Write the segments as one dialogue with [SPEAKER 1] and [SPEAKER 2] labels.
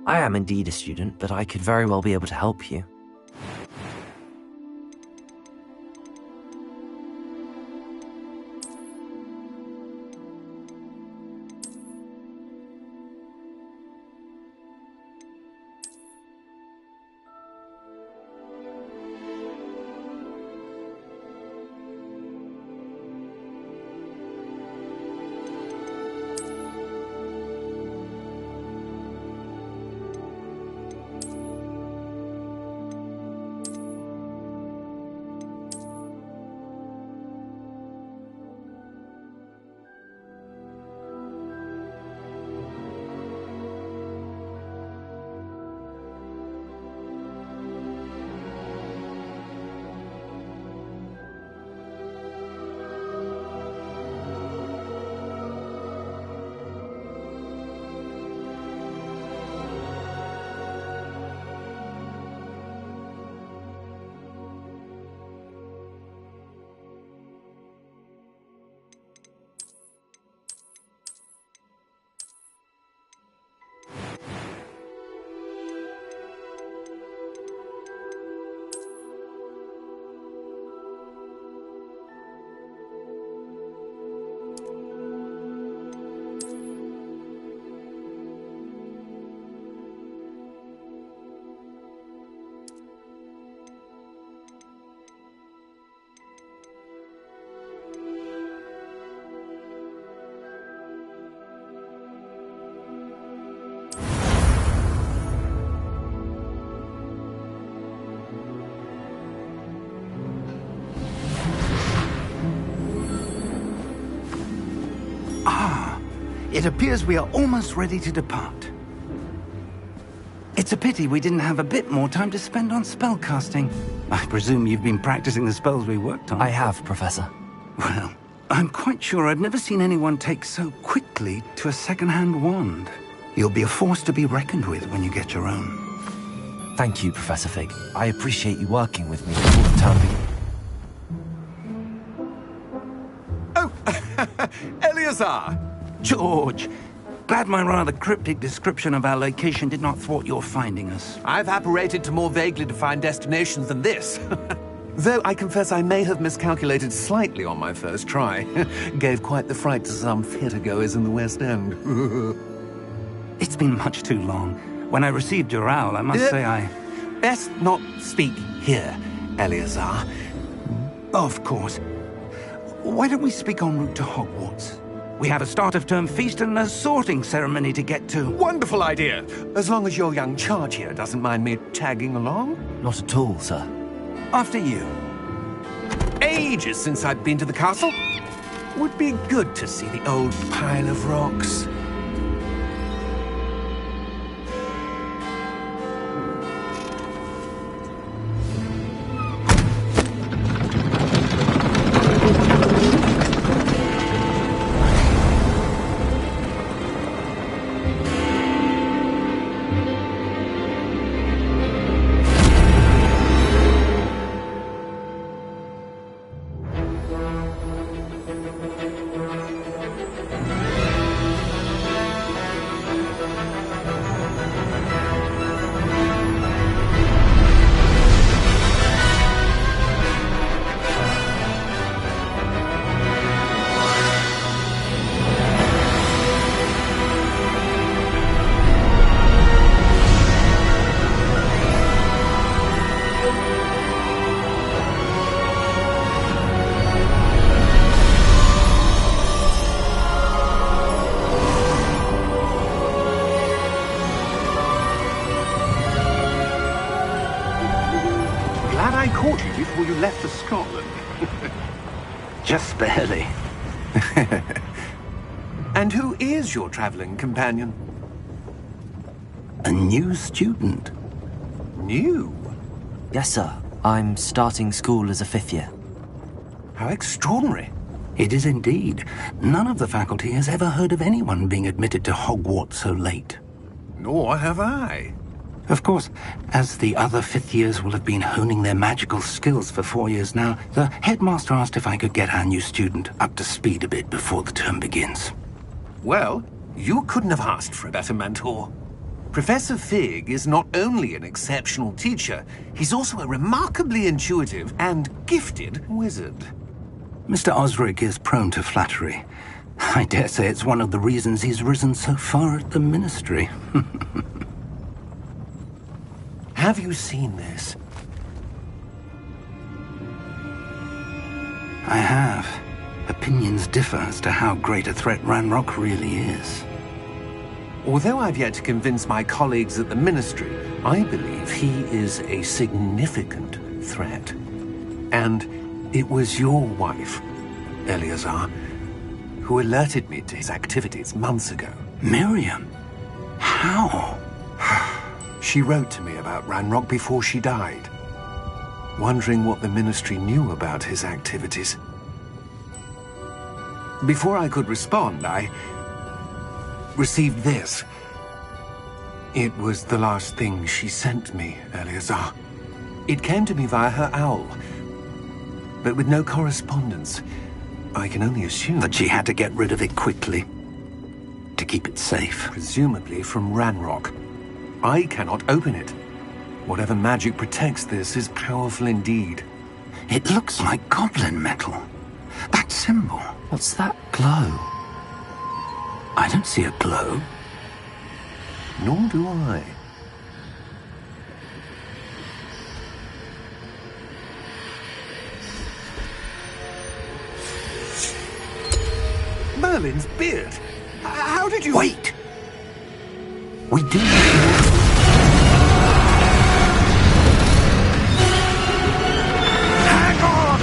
[SPEAKER 1] I am indeed a student, but I could very well be able to help you.
[SPEAKER 2] It appears we are almost ready to depart. It's a pity we didn't have a bit more time to spend on spellcasting. I presume you've been practicing the spells we worked on.
[SPEAKER 1] I have, Professor.
[SPEAKER 2] Well, I'm quite sure I've never seen anyone take so quickly to a second-hand wand. You'll be a force to be reckoned with when you get your own.
[SPEAKER 1] Thank you, Professor Fig. I appreciate you working with me all the time.
[SPEAKER 3] Oh, Eleazar!
[SPEAKER 2] George, glad my rather cryptic description of our location did not thwart your finding us.
[SPEAKER 3] I've apparated to more vaguely defined destinations than this. Though I confess I may have miscalculated slightly on my first try. Gave quite the fright to some theatre-goers in the West End.
[SPEAKER 2] It's been much too long. When I received your owl, I must say I...
[SPEAKER 3] Best not speak here, Eleazar.
[SPEAKER 2] Of course. Why don't we speak en route to Hogwarts? We have a start-of-term feast and a sorting ceremony to get to.
[SPEAKER 3] Wonderful idea! As long as your young charge here doesn't mind me tagging along.
[SPEAKER 1] Not at all, sir.
[SPEAKER 2] After you.
[SPEAKER 3] Ages since I've been to the castle. Would be good to see the old pile of rocks.
[SPEAKER 2] Before you left for Scotland. Just barely.
[SPEAKER 3] And who is your traveling companion?
[SPEAKER 2] A new student.
[SPEAKER 3] new?
[SPEAKER 1] Yes, sir. I'm starting school as a 5th year.
[SPEAKER 3] How extraordinary.
[SPEAKER 2] It is indeed. None of the faculty has ever heard of anyone being admitted to Hogwarts so late.
[SPEAKER 3] Nor have I.
[SPEAKER 2] Of course, as the other 5th years will have been honing their magical skills for 4 years now, the headmaster asked if I could get our new student up to speed a bit before the term begins.
[SPEAKER 3] Well, you couldn't have asked for a better mentor. Professor Fig is not only an exceptional teacher, he's also a remarkably intuitive and gifted wizard.
[SPEAKER 2] Mr. Osric is prone to flattery. I dare say it's one of the reasons he's risen so far at the Ministry.
[SPEAKER 3] Have you seen this?
[SPEAKER 2] I have. Opinions differ as to how great a threat Ranrock really is.
[SPEAKER 3] Although I've yet to convince my colleagues at the Ministry, I believe he is a significant threat. And it was your wife, Eleazar, who alerted me to his activities months ago.
[SPEAKER 2] Miriam? How?
[SPEAKER 3] She wrote to me about Ranrock before she died, wondering what the Ministry knew about his activities. Before I could respond, I received this. It was the last thing she sent me, Eleazar. It came to me via her owl, but with no correspondence. I can only assume
[SPEAKER 2] That she had to get rid of it quickly, to keep it safe.
[SPEAKER 3] presumably from Ranrock. I cannot open it. Whatever magic protects this is powerful indeed.
[SPEAKER 2] It looks like goblin metal. That symbol.
[SPEAKER 1] What's that glow?
[SPEAKER 2] I don't see a glow.
[SPEAKER 3] Nor do I. Merlin's beard. How did you...
[SPEAKER 2] Wait! We do...
[SPEAKER 3] Hang on!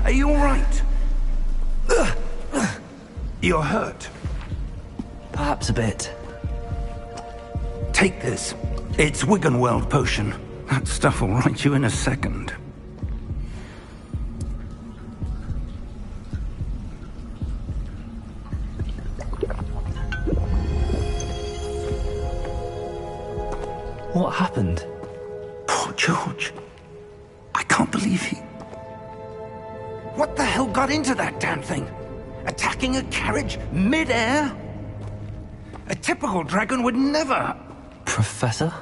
[SPEAKER 2] Are you all right? You're hurt.
[SPEAKER 1] Perhaps a bit.
[SPEAKER 2] Take this. It's Wiggenweld potion. That stuff will right you in a second.
[SPEAKER 1] What happened?
[SPEAKER 2] Poor George. I can't believe he... What the hell got into that damn thing? Attacking a carriage mid-air? A typical dragon would never...
[SPEAKER 1] Professor?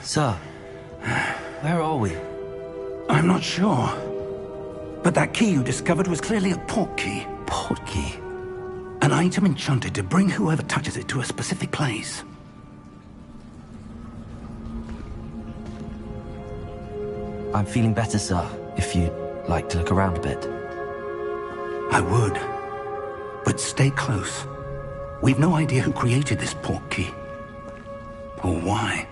[SPEAKER 1] Sir, where are we?
[SPEAKER 2] I'm not sure. But that key you discovered was clearly a port key.
[SPEAKER 1] Port key?
[SPEAKER 2] An item enchanted to bring whoever touches it to a specific place.
[SPEAKER 1] I'm feeling better, sir, if you'd like to look around a bit.
[SPEAKER 2] I would. But stay close. We've no idea who created this port key. Or why.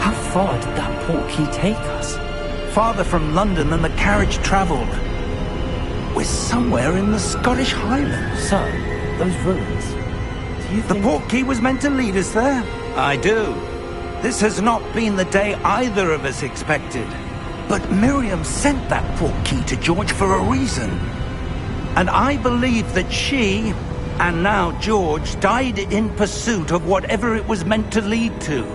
[SPEAKER 1] How far did that port key take us?
[SPEAKER 2] Farther from London than the carriage travelled. We're somewhere in the Scottish Highlands.
[SPEAKER 1] Sir, those ruins. Do you
[SPEAKER 2] The
[SPEAKER 1] think...
[SPEAKER 2] port key was meant to lead us there? I do. This has not been the day either of us expected. But Miriam sent that portkey to George for a reason. And I believe that she, and now George, died in pursuit of whatever it was meant to lead to.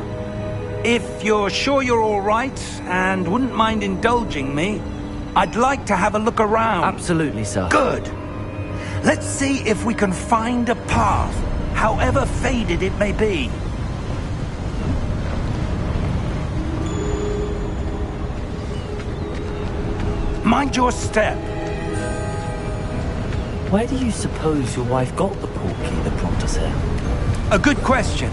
[SPEAKER 2] If you're sure you're all right, and wouldn't mind indulging me, I'd like to have a look around.
[SPEAKER 1] Absolutely, sir.
[SPEAKER 2] Good. Let's see if we can find a path, however faded it may be. Mind your step.
[SPEAKER 1] Where do you suppose your wife got the portkey that brought us here?
[SPEAKER 2] A good question.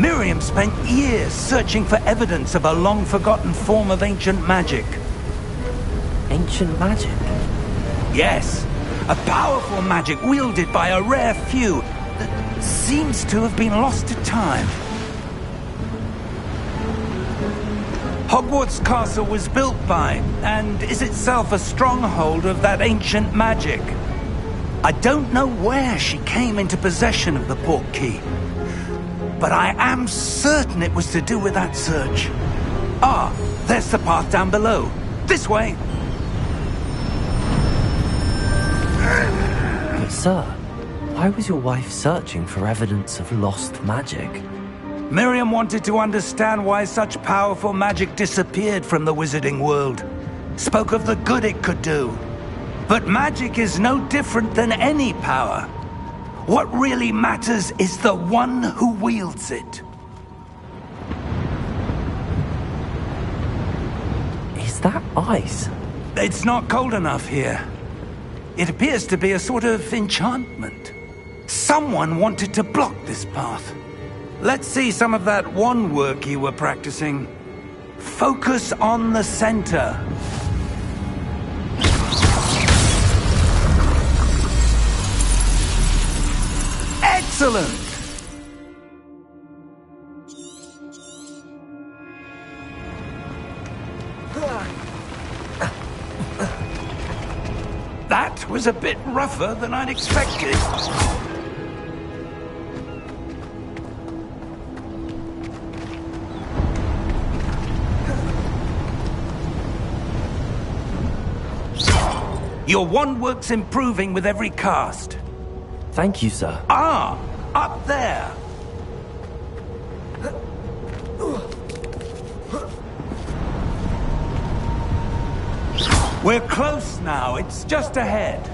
[SPEAKER 2] Miriam spent years searching for evidence of a long-forgotten form of ancient magic.
[SPEAKER 1] Ancient magic?
[SPEAKER 2] Yes, a powerful magic wielded by a rare few that seems to have been lost to time. Hogwarts Castle was built by, and is itself a stronghold of that ancient magic. I don't know where she came into possession of the portkey, but I am certain it was to do with that search. Ah, there's the path down below. This way.
[SPEAKER 1] But sir, why was your wife searching for evidence of lost magic?
[SPEAKER 2] Miriam wanted to understand why such powerful magic disappeared from the wizarding world. Spoke of the good it could do. But magic is no different than any power. What really matters is the one who wields it.
[SPEAKER 1] Is that ice?
[SPEAKER 2] It's not cold enough here. It appears to be a sort of enchantment. Someone wanted to block this path. Let's see some of that wand work you were practicing. Focus on the center. Excellent! That was a bit rougher than I'd expected. Your wand work's improving with every cast.
[SPEAKER 1] Thank you, sir.
[SPEAKER 2] Ah, up there. We're close now. It's just ahead.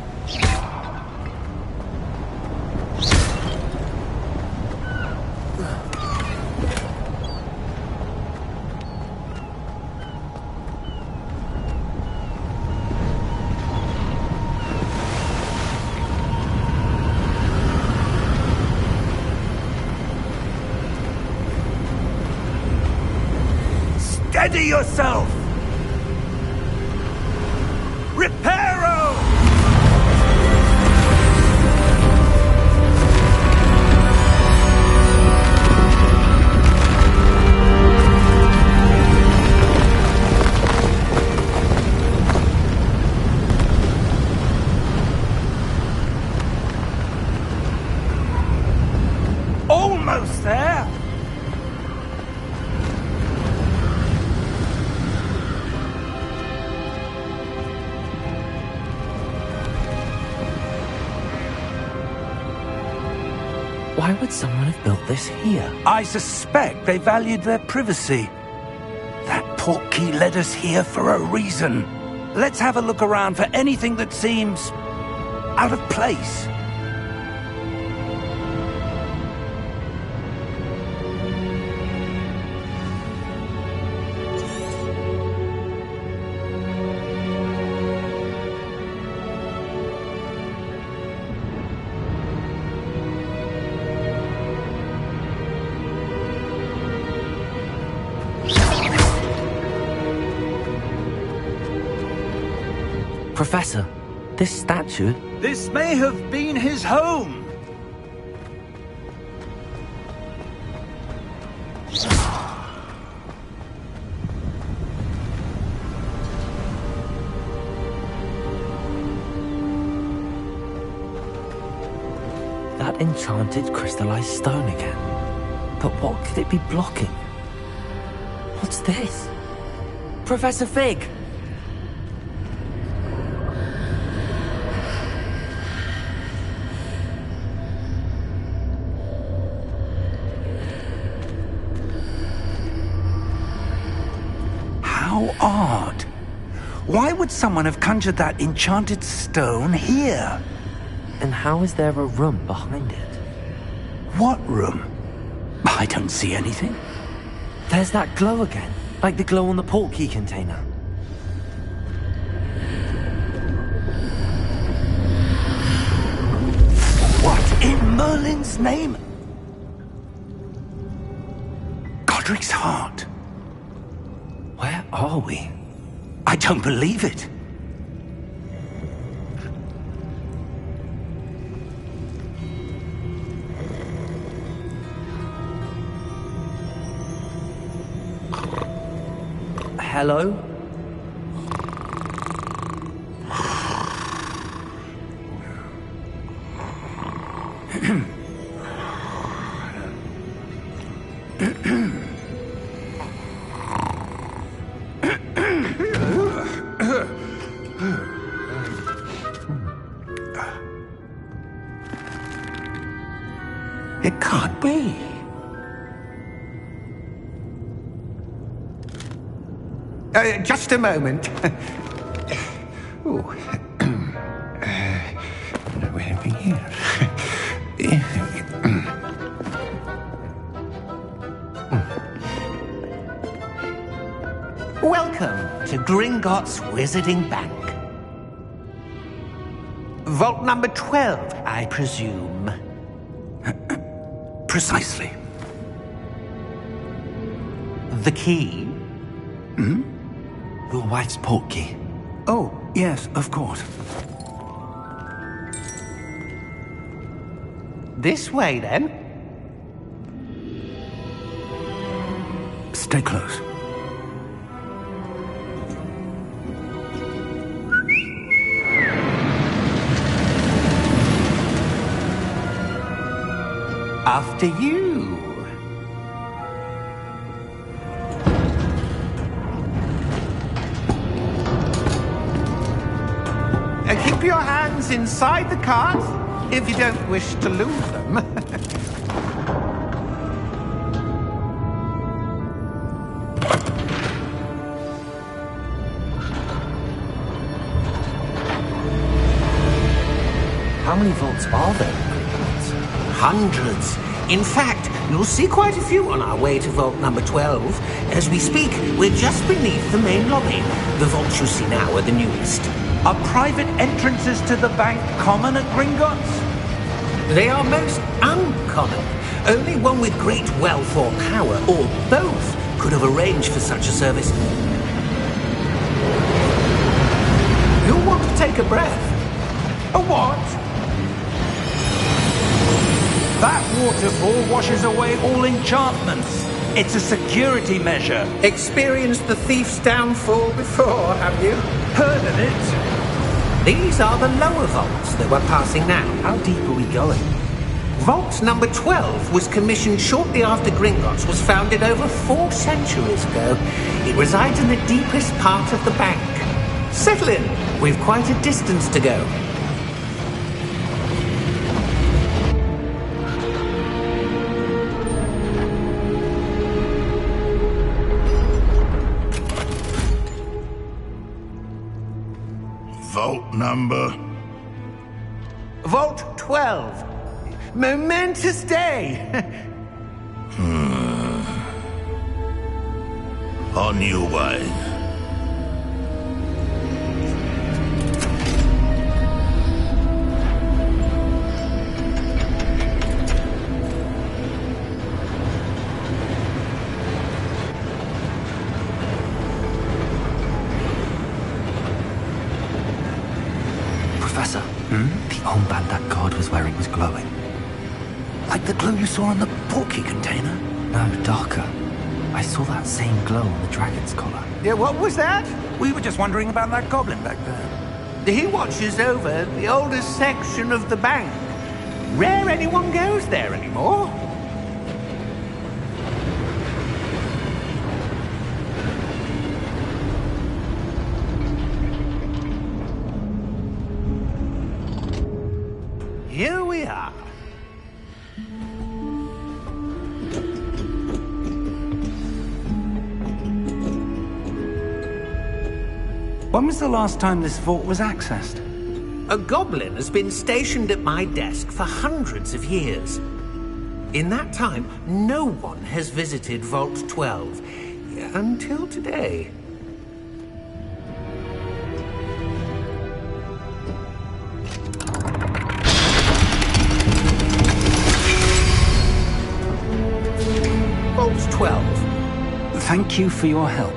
[SPEAKER 2] Steady yourself! Reparo! Almost there!
[SPEAKER 1] Why would someone have built this here?
[SPEAKER 2] I suspect they valued their privacy. That portkey led us here for a reason. Let's have a look around for anything that seems out of place.
[SPEAKER 1] Professor, this statue...
[SPEAKER 2] This may have been his home.
[SPEAKER 1] That enchanted crystallized stone again. But what could it be blocking? What's this? Professor Fig!
[SPEAKER 2] How odd. Why would someone have conjured that enchanted stone here?
[SPEAKER 1] And how is there a room behind it?
[SPEAKER 2] What room? I don't see anything.
[SPEAKER 1] There's that glow again, like the glow on the portkey container.
[SPEAKER 2] What in Merlin's name? Godric's heart.
[SPEAKER 1] Where are we?
[SPEAKER 2] I don't believe it.
[SPEAKER 1] Hello?
[SPEAKER 3] It can't be. Just a moment. Oh. Where are we here? Welcome to Gringotts Wizarding Bank. Vault number 12, I presume.
[SPEAKER 2] Precisely.
[SPEAKER 3] The key?
[SPEAKER 1] Your wife's portkey.
[SPEAKER 2] Oh, yes, of course.
[SPEAKER 3] This way, then.
[SPEAKER 2] Stay close.
[SPEAKER 3] After you. Keep your hands inside the cart if you don't wish to lose them.
[SPEAKER 1] How many vaults are there?
[SPEAKER 3] Hundreds. In fact, you'll see quite a few on our way to vault number 12. As we speak, we're just beneath the main lobby. The vaults you see now are the newest.
[SPEAKER 2] Are private entrances to the bank common at Gringotts?
[SPEAKER 3] They are most uncommon. Only one with great wealth or power, or both, could have arranged for such a service. You'll want to take a breath. A what?
[SPEAKER 2] That waterfall washes away all enchantments. It's a security measure.
[SPEAKER 3] Experienced the thief's downfall before, have you?
[SPEAKER 2] Heard of it?
[SPEAKER 3] These are the lower vaults that we're passing now.
[SPEAKER 1] How deep are we going?
[SPEAKER 3] Vault number 12 was commissioned shortly after Gringotts was founded over 4 centuries ago. It resides in the deepest part of the bank. Settle in. We've quite a distance to go.
[SPEAKER 4] Vault number?
[SPEAKER 3] Vault 12. Momentous day.
[SPEAKER 4] On your way.
[SPEAKER 1] Professor, the armband that guard was wearing was glowing.
[SPEAKER 2] Like the glow you saw on the portkey container?
[SPEAKER 1] No, darker. I saw that same glow on the dragon's collar.
[SPEAKER 3] Yeah, what was that?
[SPEAKER 2] We were just wondering about that goblin back there.
[SPEAKER 3] He watches over the oldest section of the bank. Rare anyone goes there anymore. here we are.
[SPEAKER 2] When was the last time this vault was accessed?
[SPEAKER 3] A goblin has been stationed at my desk for hundreds of years. In that time, no one has visited Vault 12 until today. Vault 12.
[SPEAKER 2] Thank you for your help.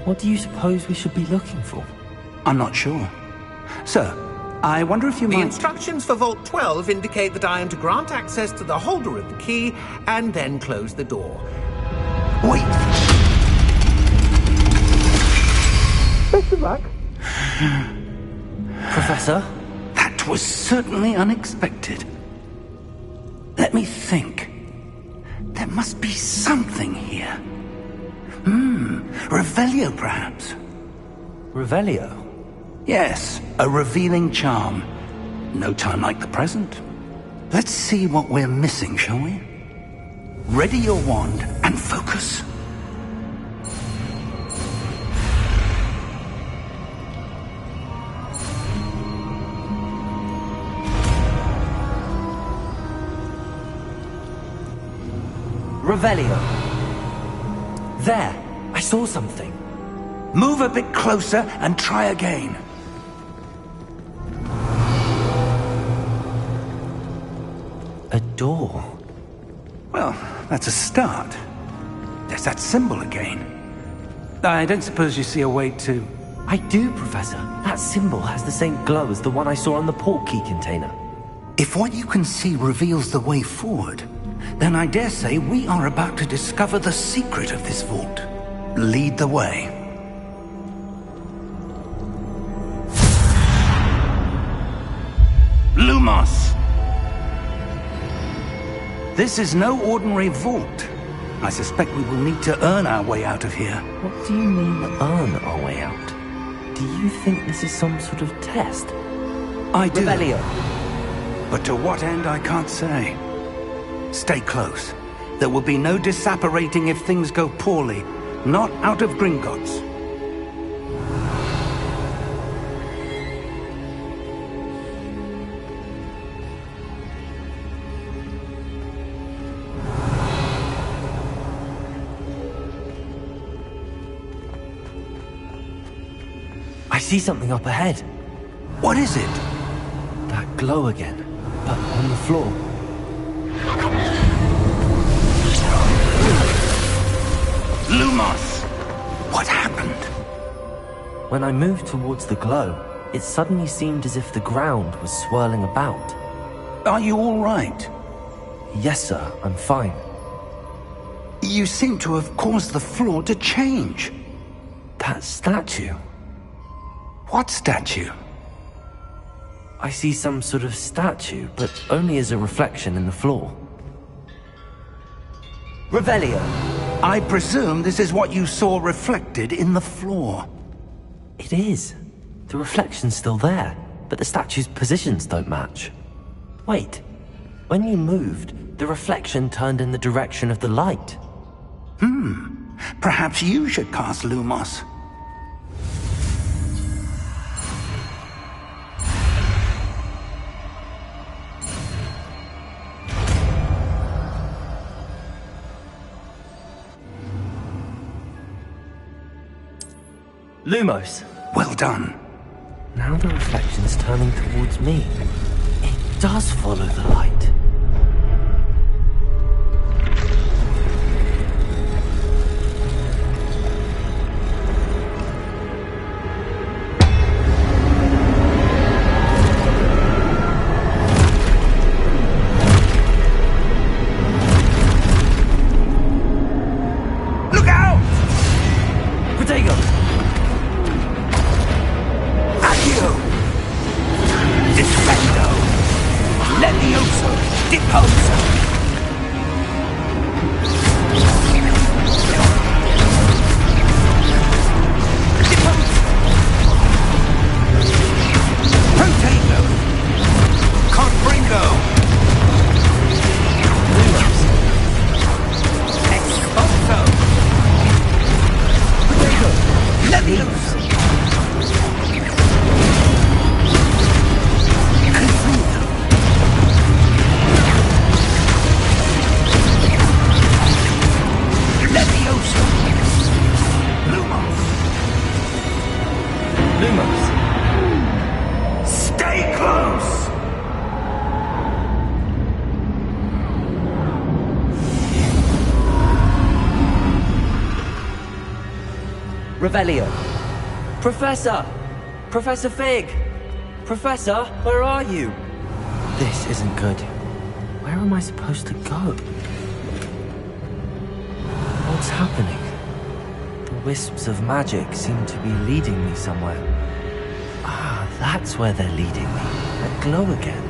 [SPEAKER 1] What do you suppose we should be looking for?
[SPEAKER 2] I'm not sure. Sir, I wonder if you
[SPEAKER 3] The
[SPEAKER 2] might...
[SPEAKER 3] instructions for Vault 12 indicate that I am to grant access to the holder of the key and then close the door.
[SPEAKER 2] Wait!
[SPEAKER 3] Best of luck.
[SPEAKER 1] Professor?
[SPEAKER 2] That was certainly unexpected. Let me think. There must be something here. Revelio, perhaps?
[SPEAKER 1] Revelio?
[SPEAKER 2] Yes, a revealing charm. No time like the present. Let's see what we're missing, shall we? Ready your wand and focus.
[SPEAKER 1] Revelio. There, I saw something.
[SPEAKER 2] Move a bit closer and try again.
[SPEAKER 1] A door.
[SPEAKER 2] Well, that's a start. There's that symbol again. I don't suppose you see a way to...
[SPEAKER 1] I do, Professor. That symbol has the same glow as the one I saw on the port key container.
[SPEAKER 2] If what you can see reveals the way forward, then I dare say we are about to discover the secret of this vault. Lead the way. Lumos! This is no ordinary vault. I suspect we will need to earn our way out of here.
[SPEAKER 1] What do you mean, earn our way out? Do you think this is some sort of test?
[SPEAKER 2] I do.
[SPEAKER 1] Revelio.
[SPEAKER 2] But to what end, I can't say. Stay close. There will be no disapparating if things go poorly. Not out of Gringotts.
[SPEAKER 1] I see something up ahead.
[SPEAKER 2] What is it?
[SPEAKER 1] That glow again, but on the floor.
[SPEAKER 2] Lumos! What happened?
[SPEAKER 1] When I moved towards the glow, it suddenly seemed as if the ground was swirling about.
[SPEAKER 2] Are you all right?
[SPEAKER 1] Yes, sir, I'm fine.
[SPEAKER 2] You seem to have caused the floor to change.
[SPEAKER 1] That statue.
[SPEAKER 2] What statue?
[SPEAKER 1] I see some sort of statue, but only as a reflection in the floor. Revelio.
[SPEAKER 2] I presume this is what you saw reflected in the floor.
[SPEAKER 1] It is. The reflection's still there, but the statue's positions don't match. Wait. When you moved, the reflection turned in the direction of the light.
[SPEAKER 2] Perhaps you should cast Lumos.
[SPEAKER 1] Lumos.
[SPEAKER 2] Well done.
[SPEAKER 1] Now the reflection's turning towards me. It does follow the light.
[SPEAKER 2] Look out! Oso! Deposo! Protego! Confringo! Expulso! Protego! Levi Oso! Confringo! Levi Oso! Lumos!
[SPEAKER 1] Lumos!
[SPEAKER 2] Stay close!
[SPEAKER 1] Revelio! Professor! Professor Fig! Professor, where are you? This isn't good. Where am I supposed to go? What's happening? The wisps of magic seem to be leading me somewhere. Ah, that's where they're leading me. That glow again.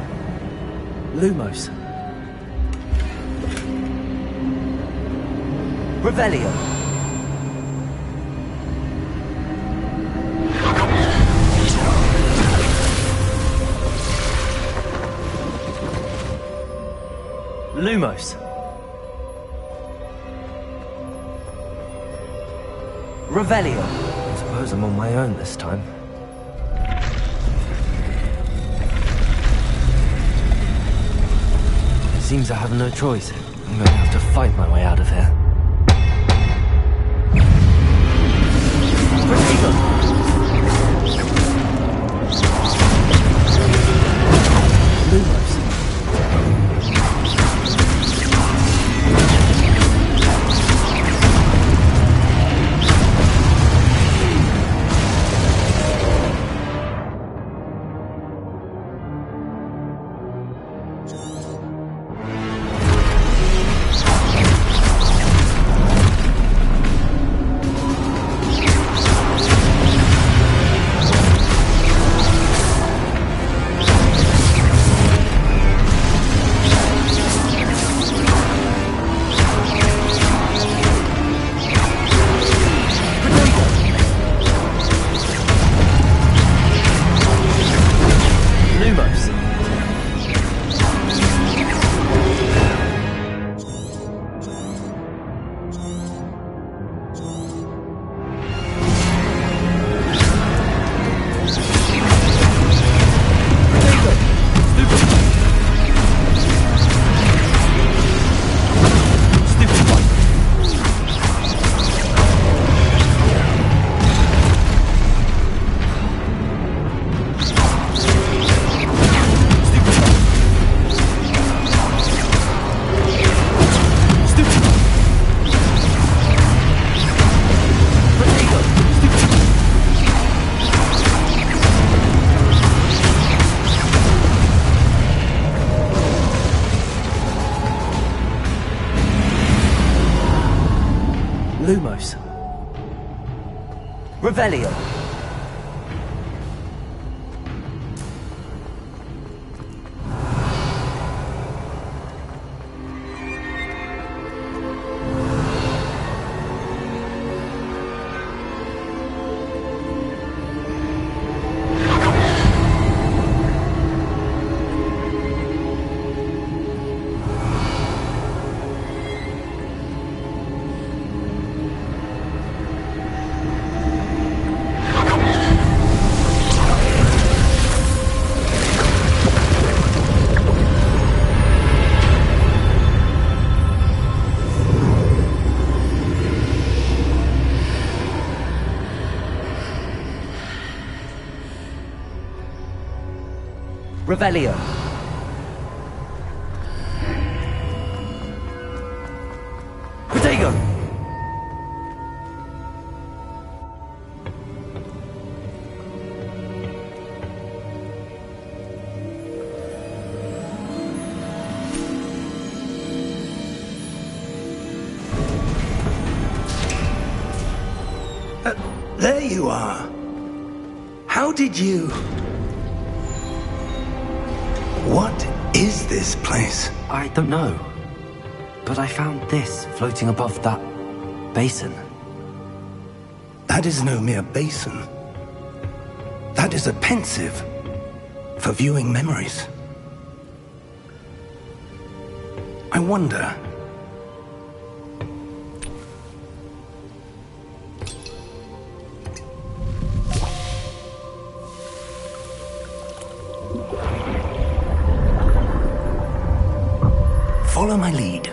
[SPEAKER 1] Lumos. Revelio. Lumos. Revelio. I suppose I'm on my own this time. It seems I have no choice. I'm going to have to fight my way out of here. Protego! Lumos. Lumos. Revelio. Revelio. Protego!
[SPEAKER 2] There you are. How did you... What is this place?
[SPEAKER 1] I don't know. But I found this floating above that basin.
[SPEAKER 2] That is no mere basin. That is a pensive for viewing memories. I wonder... Follow my lead.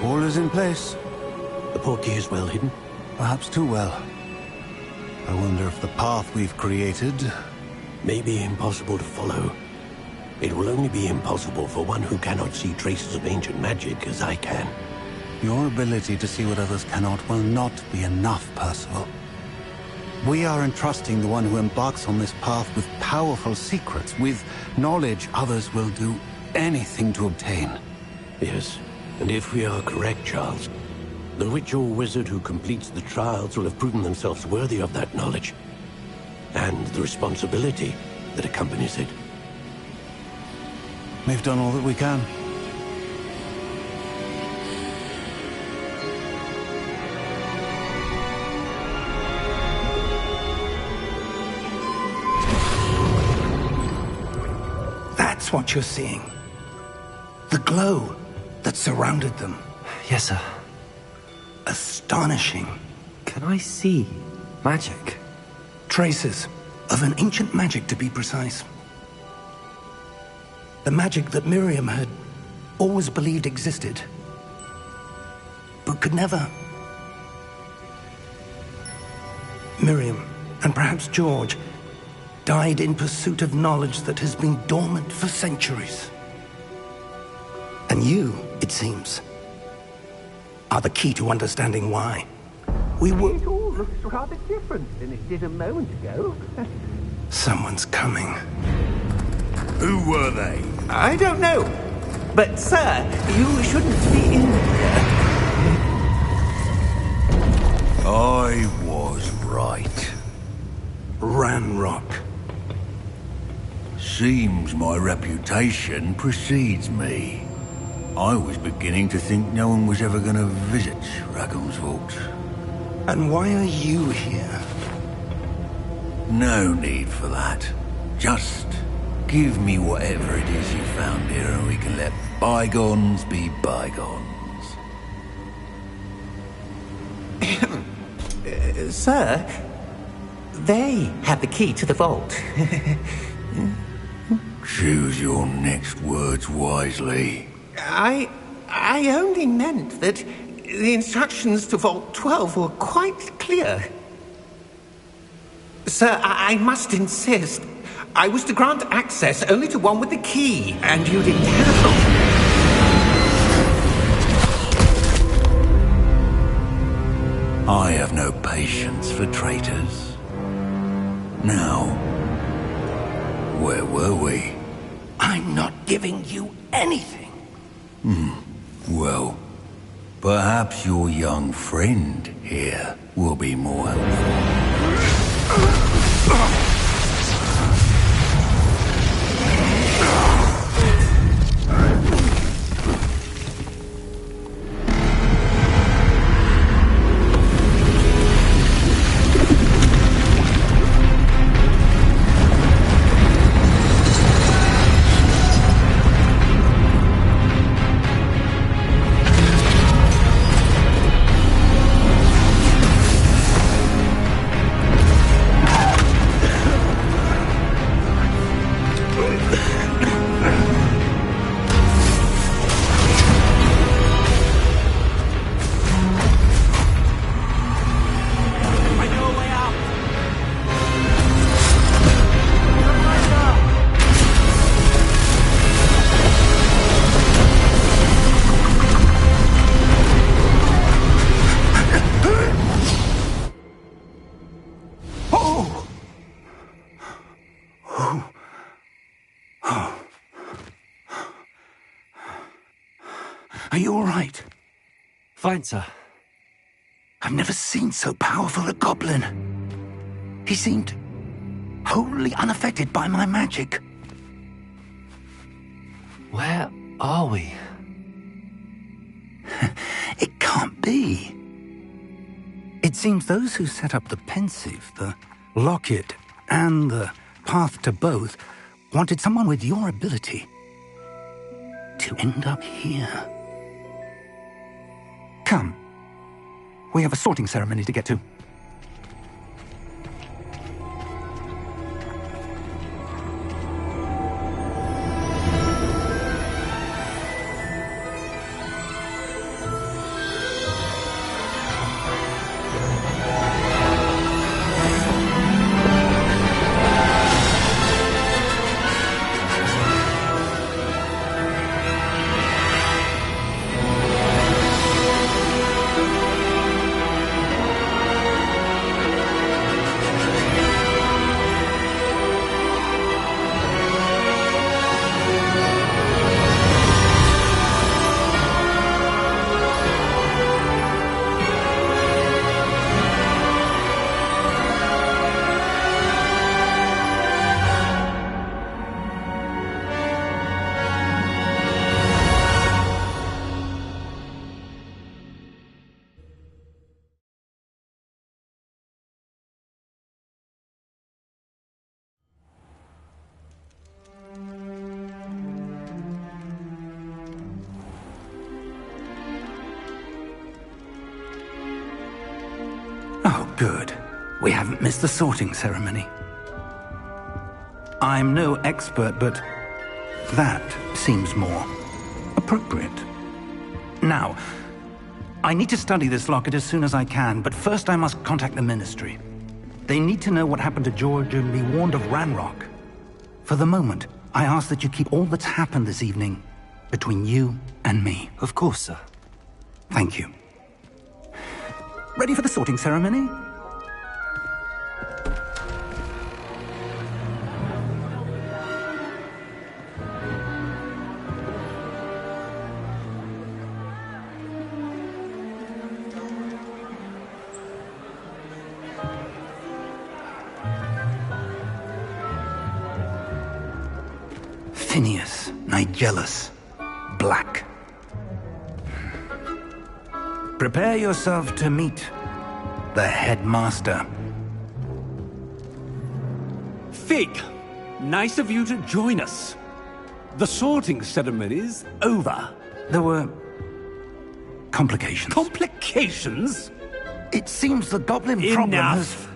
[SPEAKER 5] All is in place.
[SPEAKER 6] The portkey is well hidden.
[SPEAKER 5] Perhaps too well. I wonder if the path we've created...
[SPEAKER 6] May be impossible to follow. It will only be impossible for one who cannot see traces of ancient magic as I can.
[SPEAKER 5] Your ability to see what others cannot will not be enough, Percival. We are entrusting the one who embarks on this path with powerful secrets, with knowledge others will do anything to obtain.
[SPEAKER 6] Yes, and if we are correct, Charles, the witch or wizard who completes the trials will have proven themselves worthy of that knowledge, and the responsibility that accompanies it.
[SPEAKER 5] We've done all that we can.
[SPEAKER 2] That's what you're seeing. The glow that surrounded them.
[SPEAKER 1] Yes, sir.
[SPEAKER 2] Astonishing.
[SPEAKER 1] Can I see magic?
[SPEAKER 2] Traces of an ancient magic, to be precise. The magic that Miriam had always believed existed, but could never. Miriam, and perhaps George, died in pursuit of knowledge that has been dormant for centuries. And you, it seems, are the key to understanding why. We were...
[SPEAKER 7] It all looks rather different than it did a moment ago.
[SPEAKER 2] Someone's coming.
[SPEAKER 4] Who were they?
[SPEAKER 7] I don't know. But, sir, you shouldn't be in here.
[SPEAKER 4] I was right.
[SPEAKER 2] Ranrock.
[SPEAKER 4] Seems my reputation precedes me. I was beginning to think no one was ever going to visit Raggum's vault.
[SPEAKER 2] And why are you here?
[SPEAKER 4] No need for that. Just give me whatever it is you found here and we can let bygones be bygones.
[SPEAKER 7] Sir, they have the key to the vault.
[SPEAKER 4] Choose your next words wisely.
[SPEAKER 7] I only meant that the instructions to Vault 12 were quite clear. Sir, I must insist. I was to grant access only to one with the key, and you didn't have...
[SPEAKER 4] I have no patience for traitors. Now, where were we?
[SPEAKER 2] I'm not giving you anything.
[SPEAKER 4] Well, perhaps your young friend here will be more helpful.
[SPEAKER 2] Are you all right?
[SPEAKER 1] Fine, sir.
[SPEAKER 2] I've never seen so powerful a goblin. He seemed wholly unaffected by my magic.
[SPEAKER 1] Where are we?
[SPEAKER 2] It can't be. It seems those who set up the pensive, the locket, and the path to both wanted someone with your ability to end up here. Come. We have a sorting ceremony to get to. Oh, good. We haven't missed the sorting ceremony. I'm no expert, but that seems more appropriate. Now, I need to study this locket as soon as I can, but first I must contact the Ministry. They need to know what happened to George and be warned of Ranrock. For the moment, I ask that you keep all that's happened this evening between you and me.
[SPEAKER 1] Of course, sir.
[SPEAKER 2] Thank you. Ready for the sorting ceremony? Phineas, Nigellus, Black. Prepare yourself to meet the headmaster.
[SPEAKER 8] Fig, nice of you to join us. The sorting ceremony's over.
[SPEAKER 2] There were complications.
[SPEAKER 8] Complications?
[SPEAKER 2] It seems the goblin problem has...
[SPEAKER 8] Enough!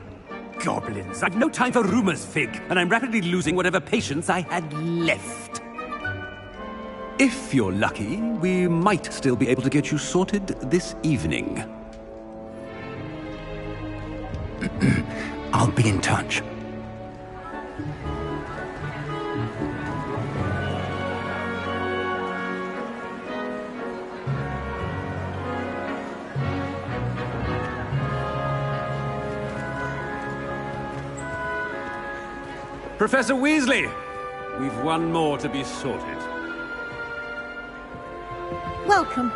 [SPEAKER 8] Goblins. I've no time for rumors, Fig, and I'm rapidly losing whatever patience I had left. If you're lucky, we might still be able to get you sorted this evening.
[SPEAKER 2] I'll be in touch.
[SPEAKER 8] Professor Weasley, we've one more to be sorted.
[SPEAKER 9] Welcome.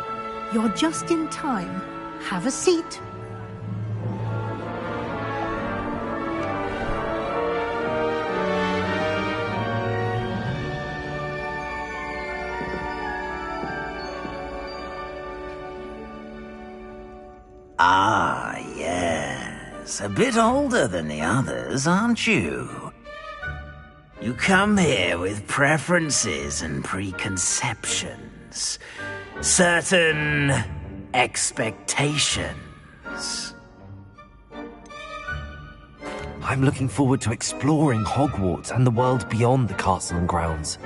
[SPEAKER 9] You're just in time. Have a seat.
[SPEAKER 10] Ah, yes. A bit older than the others, aren't you? You come here with preferences and preconceptions. Certain expectations.
[SPEAKER 1] I'm looking forward to exploring Hogwarts and the world beyond the castle and grounds.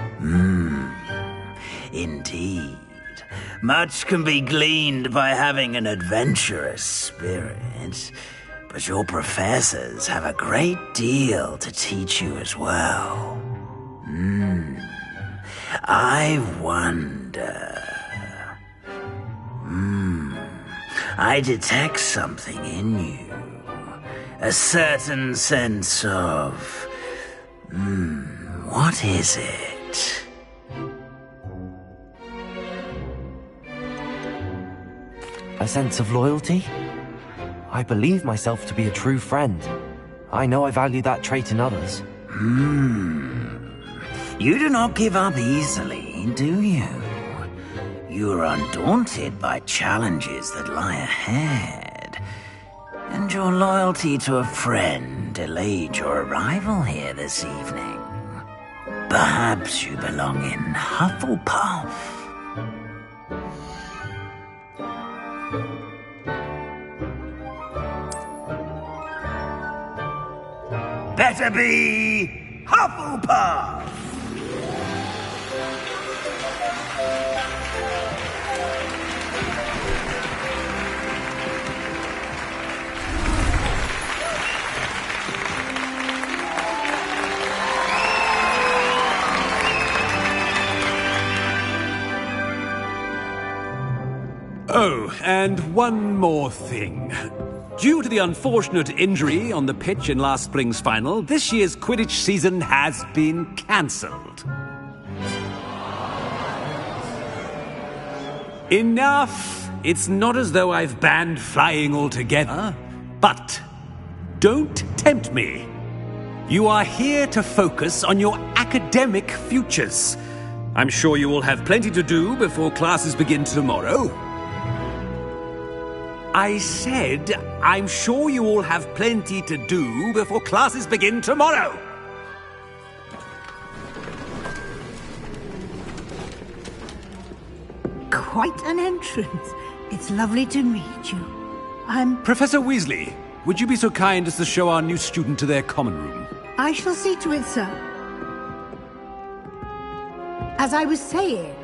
[SPEAKER 10] Indeed. Much can be gleaned by having an adventurous spirit, but your professors have a great deal to teach you as well. I wonder... I detect something in you. A certain sense of... what is it?
[SPEAKER 1] sense of loyalty. I believe myself to be a true friend. I know I value that trait in others.
[SPEAKER 10] You do not give up easily, do you? You are undaunted by challenges that lie ahead. And your loyalty to a friend delayed your arrival here this evening. Perhaps you belong in Hufflepuff. Better be Hufflepuff!
[SPEAKER 8] Oh, and one more thing. Due to the unfortunate injury on the pitch in last spring's final, this year's Quidditch season has been cancelled. Enough! It's not as though I've banned flying altogether. But don't tempt me. You are here to focus on your academic futures. I'm sure you will have plenty to do before classes begin tomorrow. I said, I'm sure you all have plenty to do before classes begin tomorrow.
[SPEAKER 9] Quite an entrance. It's lovely to meet you.
[SPEAKER 8] Professor Weasley, would you be so kind as to show our new student to their common room?
[SPEAKER 9] I shall see to it, sir. As I was saying,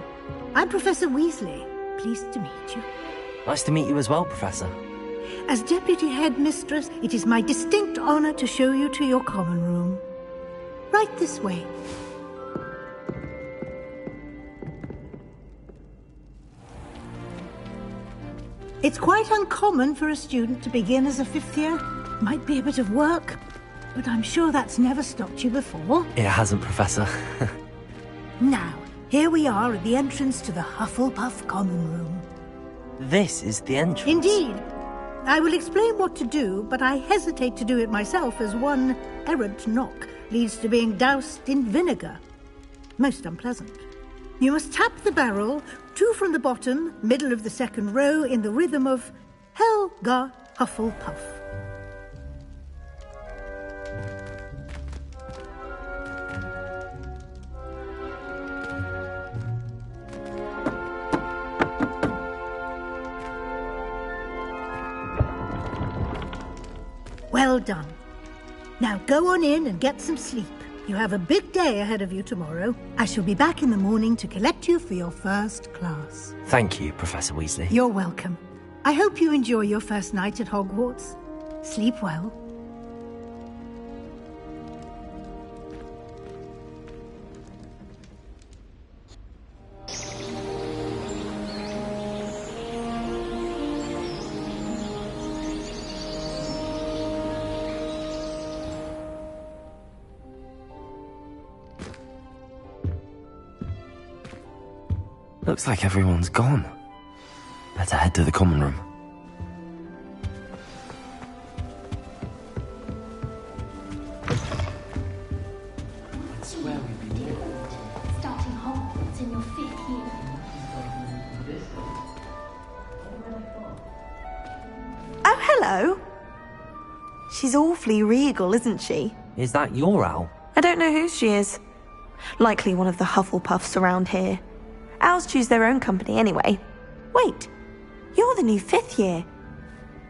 [SPEAKER 9] I'm Professor Weasley. Pleased to meet you.
[SPEAKER 1] Nice to meet you as well, Professor.
[SPEAKER 9] As Deputy Headmistress, it is my distinct honor to show you to your common room. Right this way. It's quite uncommon for a student to begin as a fifth year. Might be a bit of work, but I'm sure that's never stopped you before.
[SPEAKER 1] It hasn't, Professor.
[SPEAKER 9] Now, here we are at the entrance to the Hufflepuff common room.
[SPEAKER 1] This is the entrance.
[SPEAKER 9] Indeed. I will explain what to do, but I hesitate to do it myself as one errant knock leads to being doused in vinegar. Most unpleasant. You must tap the barrel, 2 from the bottom, middle of the second row, in the rhythm of Helga Hufflepuff. Well done. Now go on in and get some sleep. You have a big day ahead of you tomorrow. I shall be back in the morning to collect you for your first class.
[SPEAKER 1] Thank you, Professor Weasley.
[SPEAKER 9] You're welcome. I hope you enjoy your first night at Hogwarts. Sleep well.
[SPEAKER 1] Looks like everyone's gone. Better head to the common room.
[SPEAKER 11] It's where we begin. Starting Hogwarts in your 5th year.
[SPEAKER 12] Oh, hello. She's awfully regal, isn't she?
[SPEAKER 1] Is that your owl?
[SPEAKER 12] I don't know who she is. Likely one of the Hufflepuffs around here. Owls choose their own company anyway. Wait, you're the new 5th year.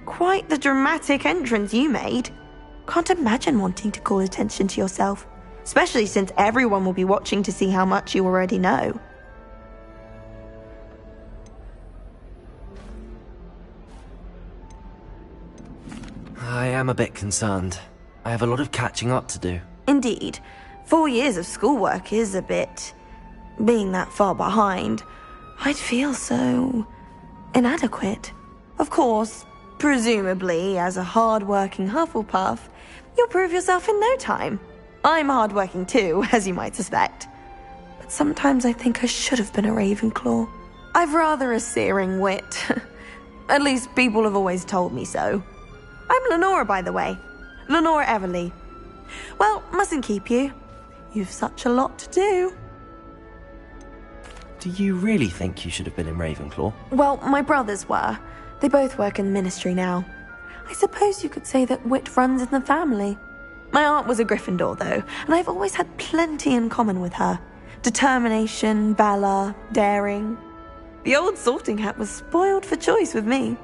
[SPEAKER 12] Quite the dramatic entrance you made. Can't imagine wanting to call attention to yourself, especially since everyone will be watching to see how much you already know.
[SPEAKER 1] I am a bit concerned. I have a lot of catching up to do.
[SPEAKER 12] Indeed. 4 years of schoolwork is a bit... Being that far behind, I'd feel so... inadequate. Of course, presumably, as a hard-working Hufflepuff, you'll prove yourself in no time. I'm hard-working too, as you might suspect. But sometimes I think I should have been a Ravenclaw. I've rather a searing wit. At least people have always told me so. I'm Lenora, by the way. Lenora Everly. Well, mustn't keep you. You've such a lot to do.
[SPEAKER 1] Do you really think you should have been in Ravenclaw?
[SPEAKER 12] Well, my brothers were. They both work in the ministry now. I suppose you could say that wit runs in the family. My aunt was a Gryffindor, though, and I've always had plenty in common with her. Determination, valor, daring. The old sorting hat was spoiled for choice with me.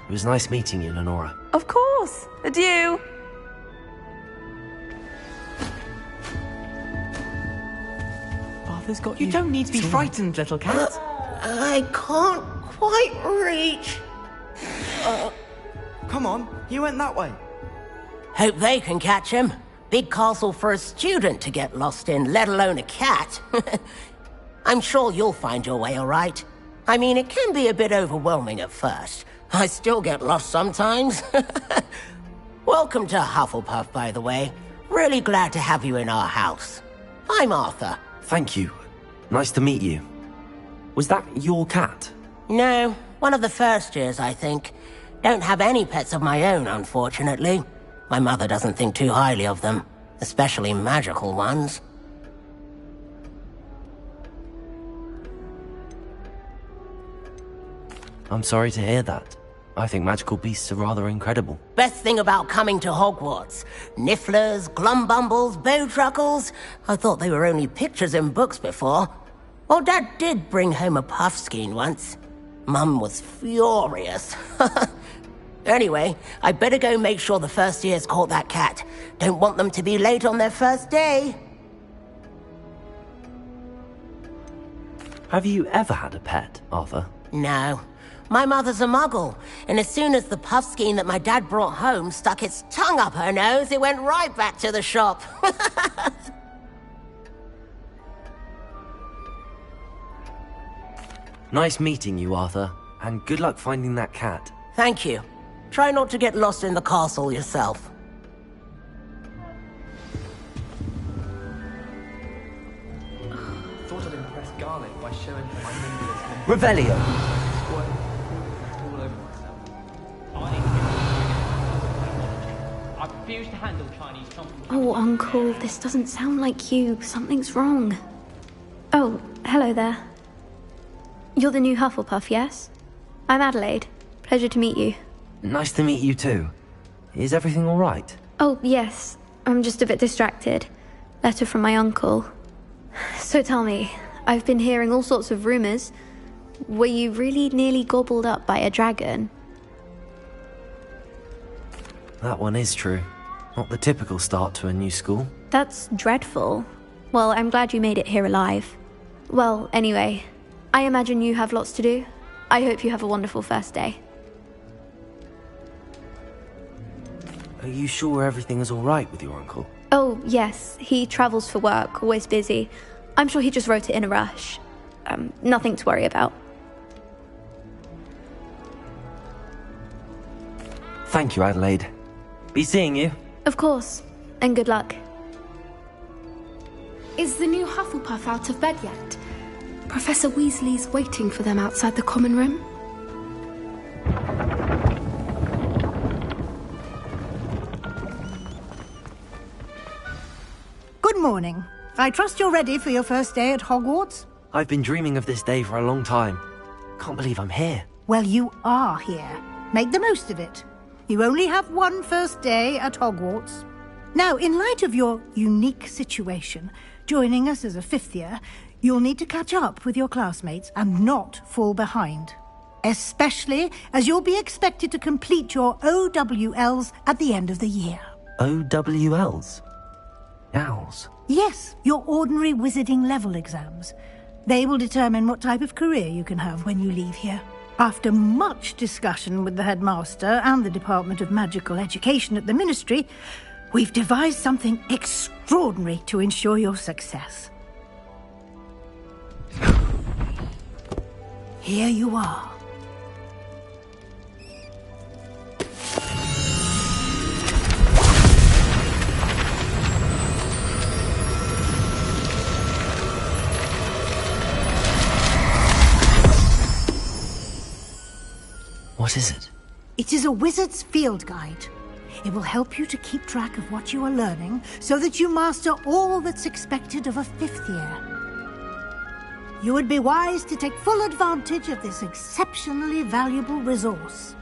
[SPEAKER 1] It was nice meeting you, Lenora.
[SPEAKER 12] Of course. Adieu.
[SPEAKER 1] Arthur's got
[SPEAKER 13] You don't need to be frightened, little cat.
[SPEAKER 14] I can't quite reach.
[SPEAKER 13] Come on, you went that way.
[SPEAKER 14] Hope they can catch him. Big castle for a student to get lost in, let alone a cat. I'm sure you'll find your way all right. I mean, it can be a bit overwhelming at first. I still get lost sometimes. Welcome to Hufflepuff, by the way. Really glad to have you in our house. I'm Arthur.
[SPEAKER 1] Thank you. Nice to meet you. Was that your cat?
[SPEAKER 14] No, one of the first years, I think. Don't have any pets of my own, unfortunately. My mother doesn't think too highly of them, especially magical ones.
[SPEAKER 1] I'm sorry to hear that. I think magical beasts are rather incredible.
[SPEAKER 14] Best thing about coming to Hogwarts. Nifflers, Glumbumbles, Bowtruckles. I thought they were only pictures in books before. Well, Dad did bring home a Puffskein once. Mum was furious. Anyway, I better go make sure the first years caught that cat. Don't want them to be late on their first day.
[SPEAKER 1] Have you ever had a pet, Arthur?
[SPEAKER 14] No. My mother's a muggle, and as soon as the Puffskein that my dad brought home stuck its tongue up her nose, it went right back to the shop.
[SPEAKER 1] Nice meeting you, Arthur, and good luck finding that cat.
[SPEAKER 14] Thank you. Try not to get lost in the castle yourself.
[SPEAKER 13] Thought I'd impress Garlic by showing him my nimblest.
[SPEAKER 1] Revelio!
[SPEAKER 15] I refuse to handle Chinese company.
[SPEAKER 11] Oh, Uncle, this doesn't sound like you. Something's wrong. Oh, hello there. You're the new Hufflepuff, yes? I'm Adelaide. Pleasure to meet you.
[SPEAKER 1] Nice to meet you too. Is everything all right?
[SPEAKER 11] Oh, yes. I'm just a bit distracted. Letter from my uncle. So tell me, I've been hearing all sorts of rumors. Were you really nearly gobbled up by a dragon?
[SPEAKER 1] That one is true. Not the typical start to a new school.
[SPEAKER 11] That's dreadful. Well, I'm glad you made it here alive. Well, anyway, I imagine you have lots to do. I hope you have a wonderful first day.
[SPEAKER 1] Are you sure everything is all right with your uncle?
[SPEAKER 11] Oh, yes. He travels for work, always busy. I'm sure he just wrote it in a rush. Nothing to worry about.
[SPEAKER 1] Thank you, Adelaide. Be seeing you.
[SPEAKER 11] Of course. And good luck.
[SPEAKER 16] Is the new Hufflepuff out of bed yet? Professor Weasley's waiting for them outside the common room.
[SPEAKER 9] Good morning. I trust you're ready for your first day at Hogwarts?
[SPEAKER 1] I've been dreaming of this day for a long time. Can't believe I'm here.
[SPEAKER 9] Well, you are here. Make the most of it. You only have one first day at Hogwarts. Now, in light of your unique situation, joining us as a fifth year, you'll need to catch up with your classmates and not fall behind. Especially as you'll be expected to complete your OWLs at the end of the year.
[SPEAKER 1] OWLs? Owls?
[SPEAKER 9] Yes, your ordinary wizarding level exams. They will determine what type of career you can have when you leave here. After much discussion with the headmaster and the Department of Magical Education at the Ministry, we've devised something extraordinary to ensure your success. Here you are.
[SPEAKER 1] What is it?
[SPEAKER 9] It is a wizard's field guide. It will help you to keep track of what you are learning so that you master all that's expected of a 5th year. You would be wise to take full advantage of this exceptionally valuable resource.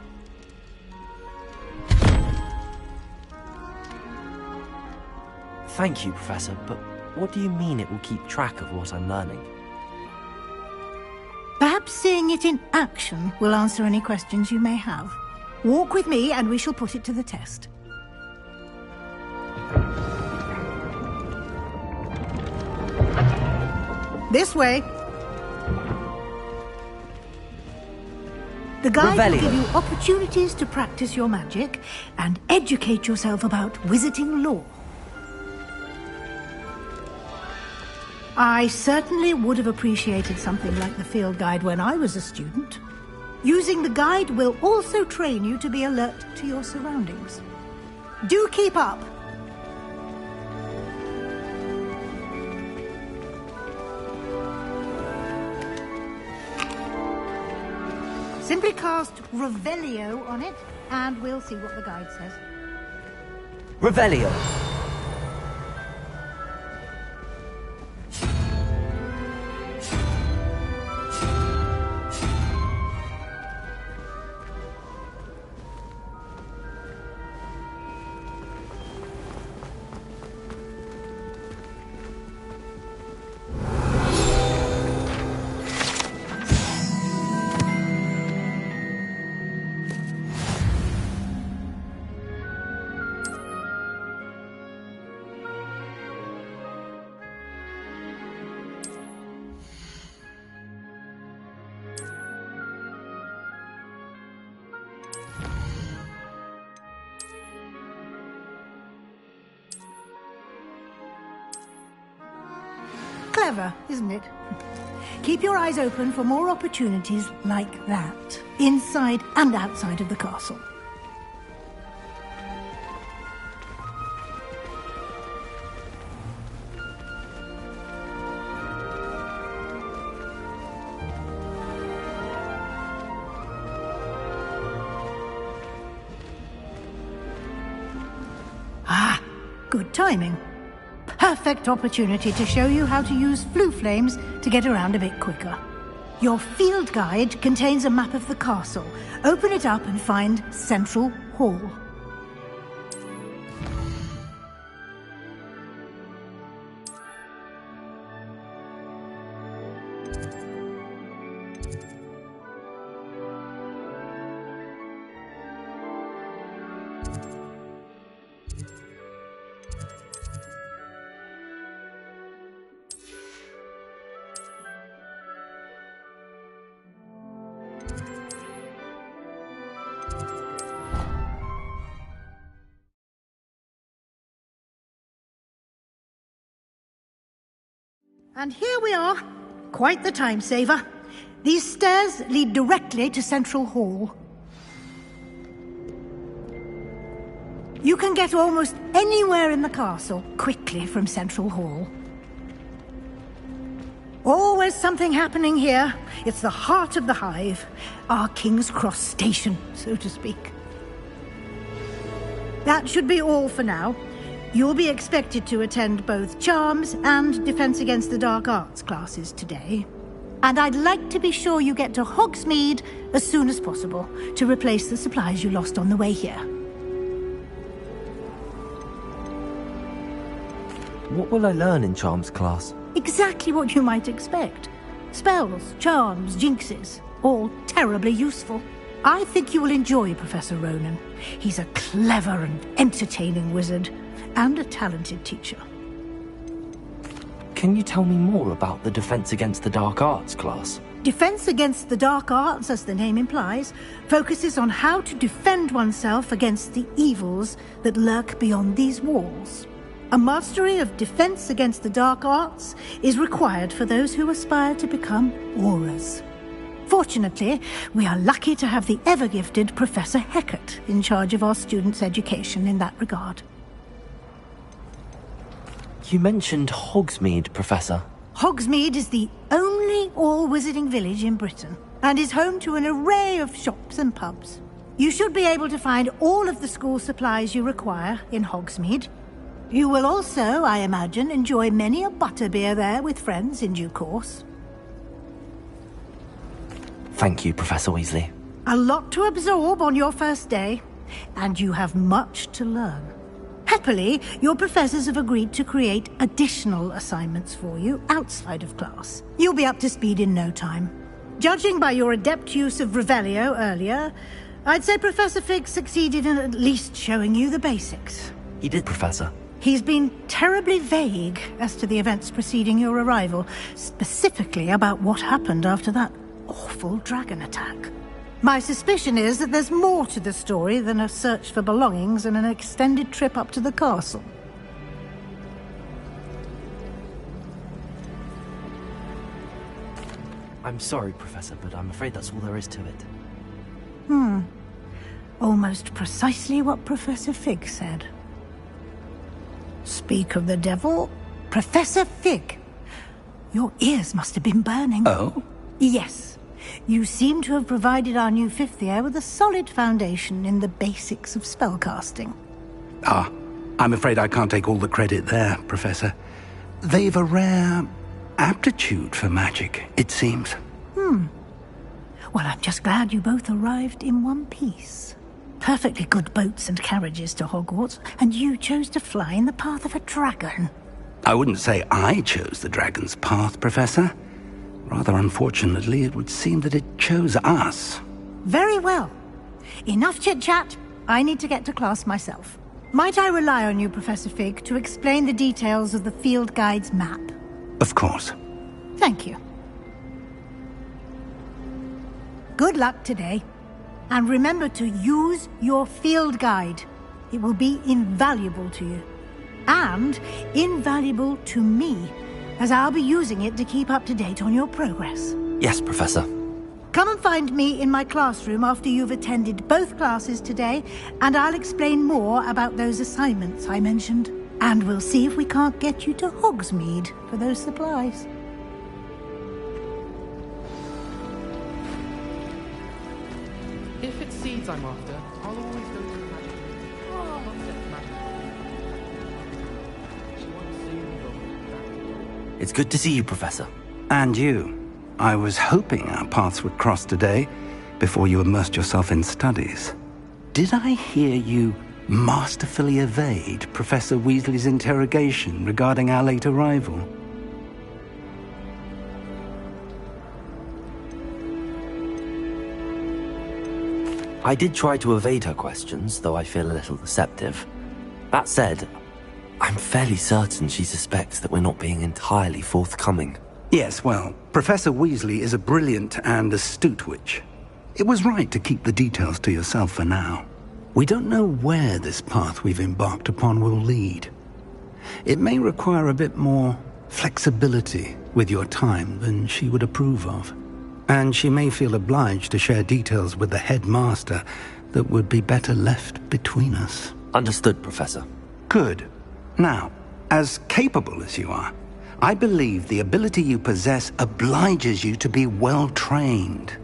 [SPEAKER 1] Thank you, Professor, but what do you mean it will keep track of what I'm learning?
[SPEAKER 9] Perhaps seeing it in action will answer any questions you may have. Walk with me and we shall put it to the test. This way. The guide will give you opportunities to practice your magic and educate yourself about wizarding lore. I certainly would have appreciated something like the field guide when I was a student. Using the guide will also train you to be alert to your surroundings. Do keep up! Simply cast Revelio on it, and we'll see what the guide says.
[SPEAKER 1] Revelio.
[SPEAKER 9] Clever, isn't it? Keep your eyes open for more opportunities like that, inside and outside of the castle. Ah, good timing. Perfect opportunity to show you how to use flue flames to get around a bit quicker. Your field guide contains a map of the castle. Open it up and find Central Hall. And here we are. Quite the time saver. These stairs lead directly to Central Hall. You can get almost anywhere in the castle quickly from Central Hall. Always something happening here. It's the heart of the hive. Our King's Cross station, so to speak. That should be all for now. You'll be expected to attend both Charms and Defense Against the Dark Arts classes today. And I'd like to be sure you get to Hogsmeade as soon as possible to replace the supplies you lost on the way here.
[SPEAKER 1] What will I learn in Charms class?
[SPEAKER 9] Exactly what you might expect. Spells, charms, jinxes, all terribly useful. I think you will enjoy Professor Ronan. He's a clever and entertaining wizard, and a talented teacher.
[SPEAKER 1] Can you tell me more about the Defense Against the Dark Arts class?
[SPEAKER 9] Defense Against the Dark Arts, as the name implies, focuses on how to defend oneself against the evils that lurk beyond these walls. A mastery of Defense Against the Dark Arts is required for those who aspire to become Aurors. Fortunately, we are lucky to have the ever-gifted Professor Hecat in charge of our students' education in that regard.
[SPEAKER 1] You mentioned Hogsmeade, Professor.
[SPEAKER 9] Hogsmeade is the only all-wizarding village in Britain. and is home to an array of shops and pubs. You should be able to find all of the school supplies you require in Hogsmeade. You will also, I imagine, enjoy many a butterbeer there with friends in due course.
[SPEAKER 1] Thank you, Professor Weasley.
[SPEAKER 9] A lot to absorb on your first day, and you have much to learn. Happily, your professors have agreed to create additional assignments for you outside of class. You'll be up to speed in no time. Judging by your adept use of Revelio earlier, I'd say Professor Fig succeeded in at least showing you the basics.
[SPEAKER 1] He did, Professor.
[SPEAKER 9] He's been terribly vague as to the events preceding your arrival, specifically about what happened after that awful dragon attack. My suspicion is that there's more to the story than a search for belongings and an extended trip up to the castle.
[SPEAKER 1] I'm sorry, Professor, but I'm afraid that's all there is to it.
[SPEAKER 9] Almost precisely what Professor Fig said. Speak of the devil, Professor Fig. Your ears must have been burning.
[SPEAKER 2] Oh?
[SPEAKER 9] Yes. You seem to have provided our new fifth year with a solid foundation in the basics of spellcasting.
[SPEAKER 2] Ah, I'm afraid I can't take all the credit there, Professor. They've a rare aptitude for magic, it seems.
[SPEAKER 9] Well, I'm just glad you both arrived in one piece. Perfectly good boats and carriages to Hogwarts, and you chose to fly in the path of a dragon.
[SPEAKER 2] I wouldn't say I chose the dragon's path, Professor. Rather unfortunately, it would seem that it chose us.
[SPEAKER 9] Very well. Enough chit-chat. I need to get to class myself. Might I rely on you, Professor Fig, to explain the details of the field guide's map?
[SPEAKER 2] Of course.
[SPEAKER 9] Thank you. Good luck today. And remember to use your field guide. It will be invaluable to you. And invaluable to me, as I'll be using it to keep up to date on your progress.
[SPEAKER 1] Yes, Professor.
[SPEAKER 9] Come and find me in my classroom after you've attended both classes today, and I'll explain more about those assignments I mentioned. And we'll see if we can't get you to Hogsmeade for those supplies.
[SPEAKER 13] If it's seeds I'm after, I'll always go to the magic room. Oh, magic room. She won't soon go.
[SPEAKER 1] It's good to see you, Professor.
[SPEAKER 2] And you. I was hoping our paths would cross today, before you immersed yourself in studies. Did I hear you masterfully evade Professor Weasley's interrogation regarding our late arrival?
[SPEAKER 1] I did try to evade her questions, though I feel a little deceptive. That said, I'm fairly certain she suspects that we're not being entirely forthcoming.
[SPEAKER 2] Yes, well, Professor Weasley is a brilliant and astute witch. It was right to keep the details to yourself for now. We don't know where this path we've embarked upon will lead. It may require a bit more flexibility with your time than she would approve of. And she may feel obliged to share details with the headmaster that would be better left between us.
[SPEAKER 1] Understood, Professor.
[SPEAKER 2] Good. Now, as capable as you are, I believe the ability you possess obliges you to be well-trained.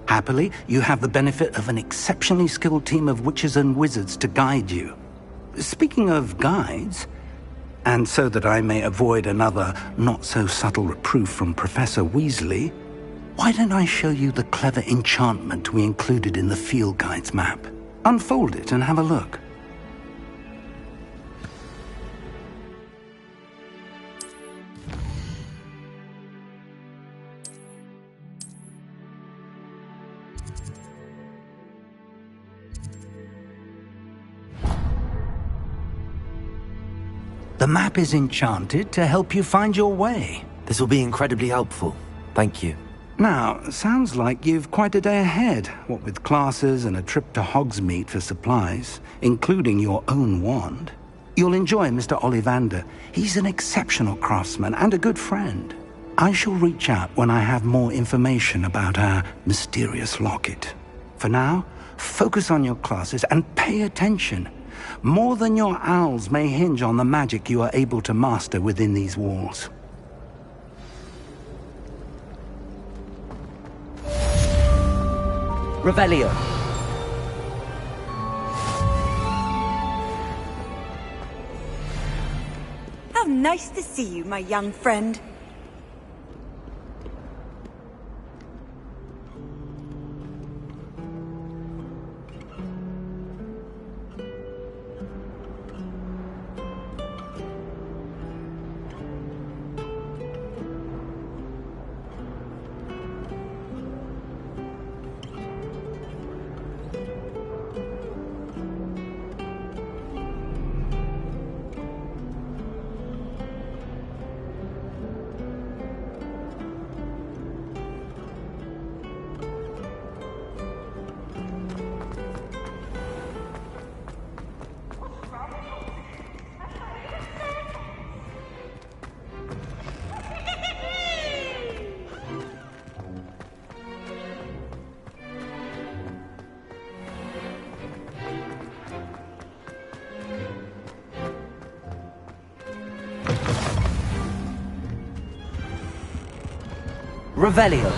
[SPEAKER 2] Happily, you have the benefit of an exceptionally skilled team of witches and wizards to guide you. Speaking of guides, and so that I may avoid another not-so-subtle reproof from Professor Weasley, why don't I show you the clever enchantment we included in the field guide's map? Unfold it and have a look. The map is enchanted to help you find your way.
[SPEAKER 1] This will be incredibly helpful. Thank you.
[SPEAKER 2] Now, sounds like you've quite a day ahead, what with classes and a trip to Hogsmeade for supplies, including your own wand. You'll enjoy Mr. Ollivander. He's an exceptional craftsman and a good friend. I shall reach out when I have more information about our mysterious locket. For now, focus on your classes and pay attention. More than your owls may hinge on the magic you are able to master within these walls.
[SPEAKER 1] Revelio.
[SPEAKER 17] How nice to see you, my young friend.
[SPEAKER 1] Revelio.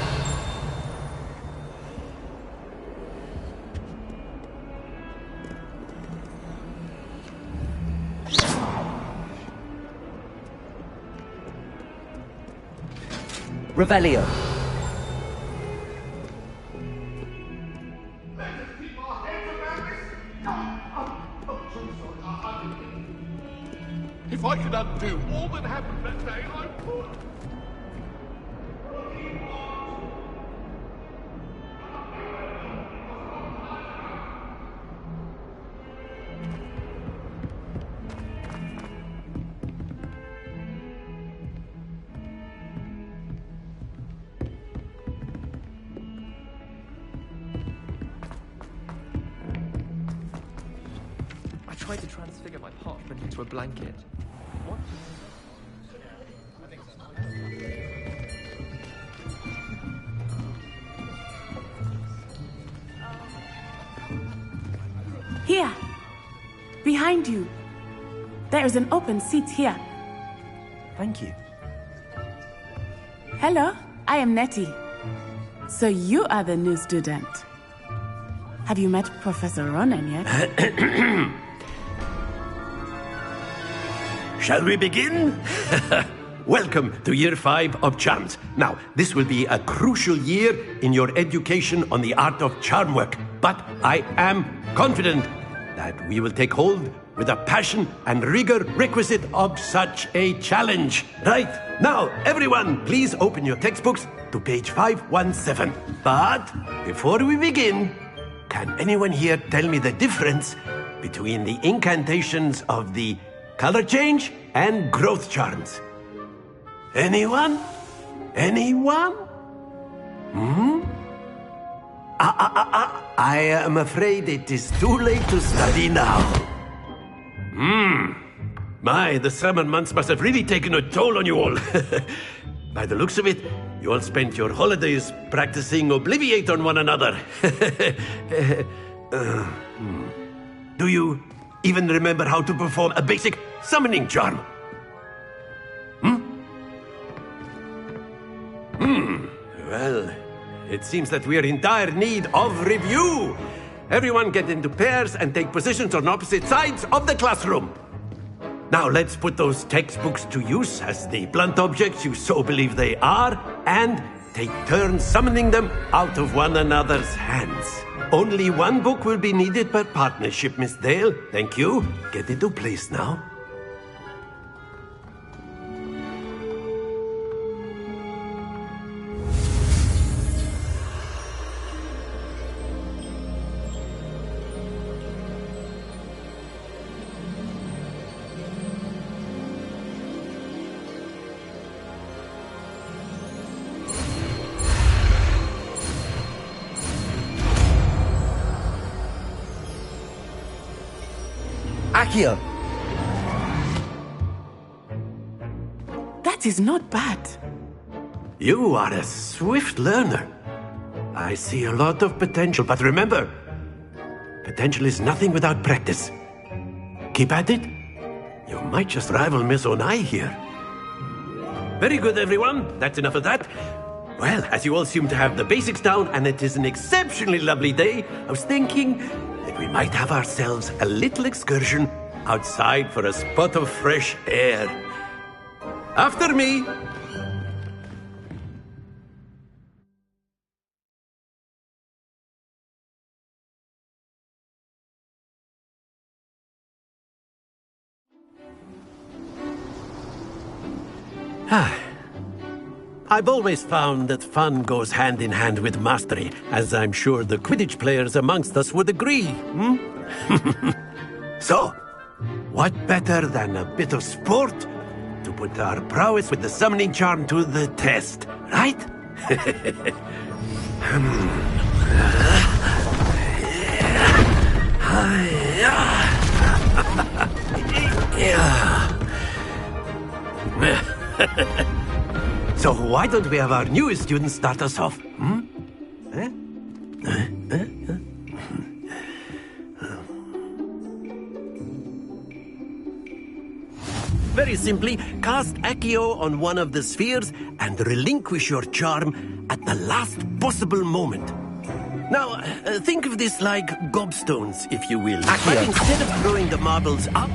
[SPEAKER 1] Revelio.
[SPEAKER 18] If I could undo all that happened that day, I would.
[SPEAKER 13] I tried to transfigure my parchment into a blanket. What?
[SPEAKER 19] Here! Behind you! There is an open seat here.
[SPEAKER 1] Thank you.
[SPEAKER 19] Hello, I am Nettie. So you are the new student. Have you met Professor Ronan yet?
[SPEAKER 6] Shall we begin? Welcome to Year 5 of Charms. Now, this will be a crucial year in your education on the art of charm work, but I am confident that we will take hold with the passion and rigor requisite of such a challenge. Right, now, everyone, please open your textbooks to page 517. But before we begin, can anyone here tell me the difference between the incantations of the color change and growth charms? Anyone? Anyone? I am afraid it is too late to study now. My, the summer months must have really taken a toll on you all. By the looks of it, you all spent your holidays practicing Obliviate on one another. Do you even remember how to perform a basic summoning charm? Well, it seems that we are in dire need of review. Everyone get into pairs and take positions on opposite sides of the classroom. Now let's put those textbooks to use as the blunt objects you so believe they are, and take turns summoning them out of one another's hands. Only one book will be needed per partnership, Miss Dale. Thank you. Get into place now.
[SPEAKER 1] Accio.
[SPEAKER 19] That is not bad.
[SPEAKER 6] You are a swift learner. I see a lot of potential, but remember, potential is nothing without practice. Keep at it. You might just rival Miss Onai here. Very good, everyone. That's enough of that. Well, as you all seem to have the basics down, and it is an exceptionally lovely day, I was thinking that we might have ourselves a little excursion outside for a spot of fresh air. After me! I've always found that fun goes hand in hand with mastery, as I'm sure the Quidditch players amongst us would agree, So, what better than a bit of sport to put our prowess with the summoning charm to the test, right? So why don't we have our newest student start us off? Very simply, cast Accio on one of the spheres and relinquish your charm at the last possible moment. Now, think of this like gobstones, if you will. But instead of throwing the marbles up,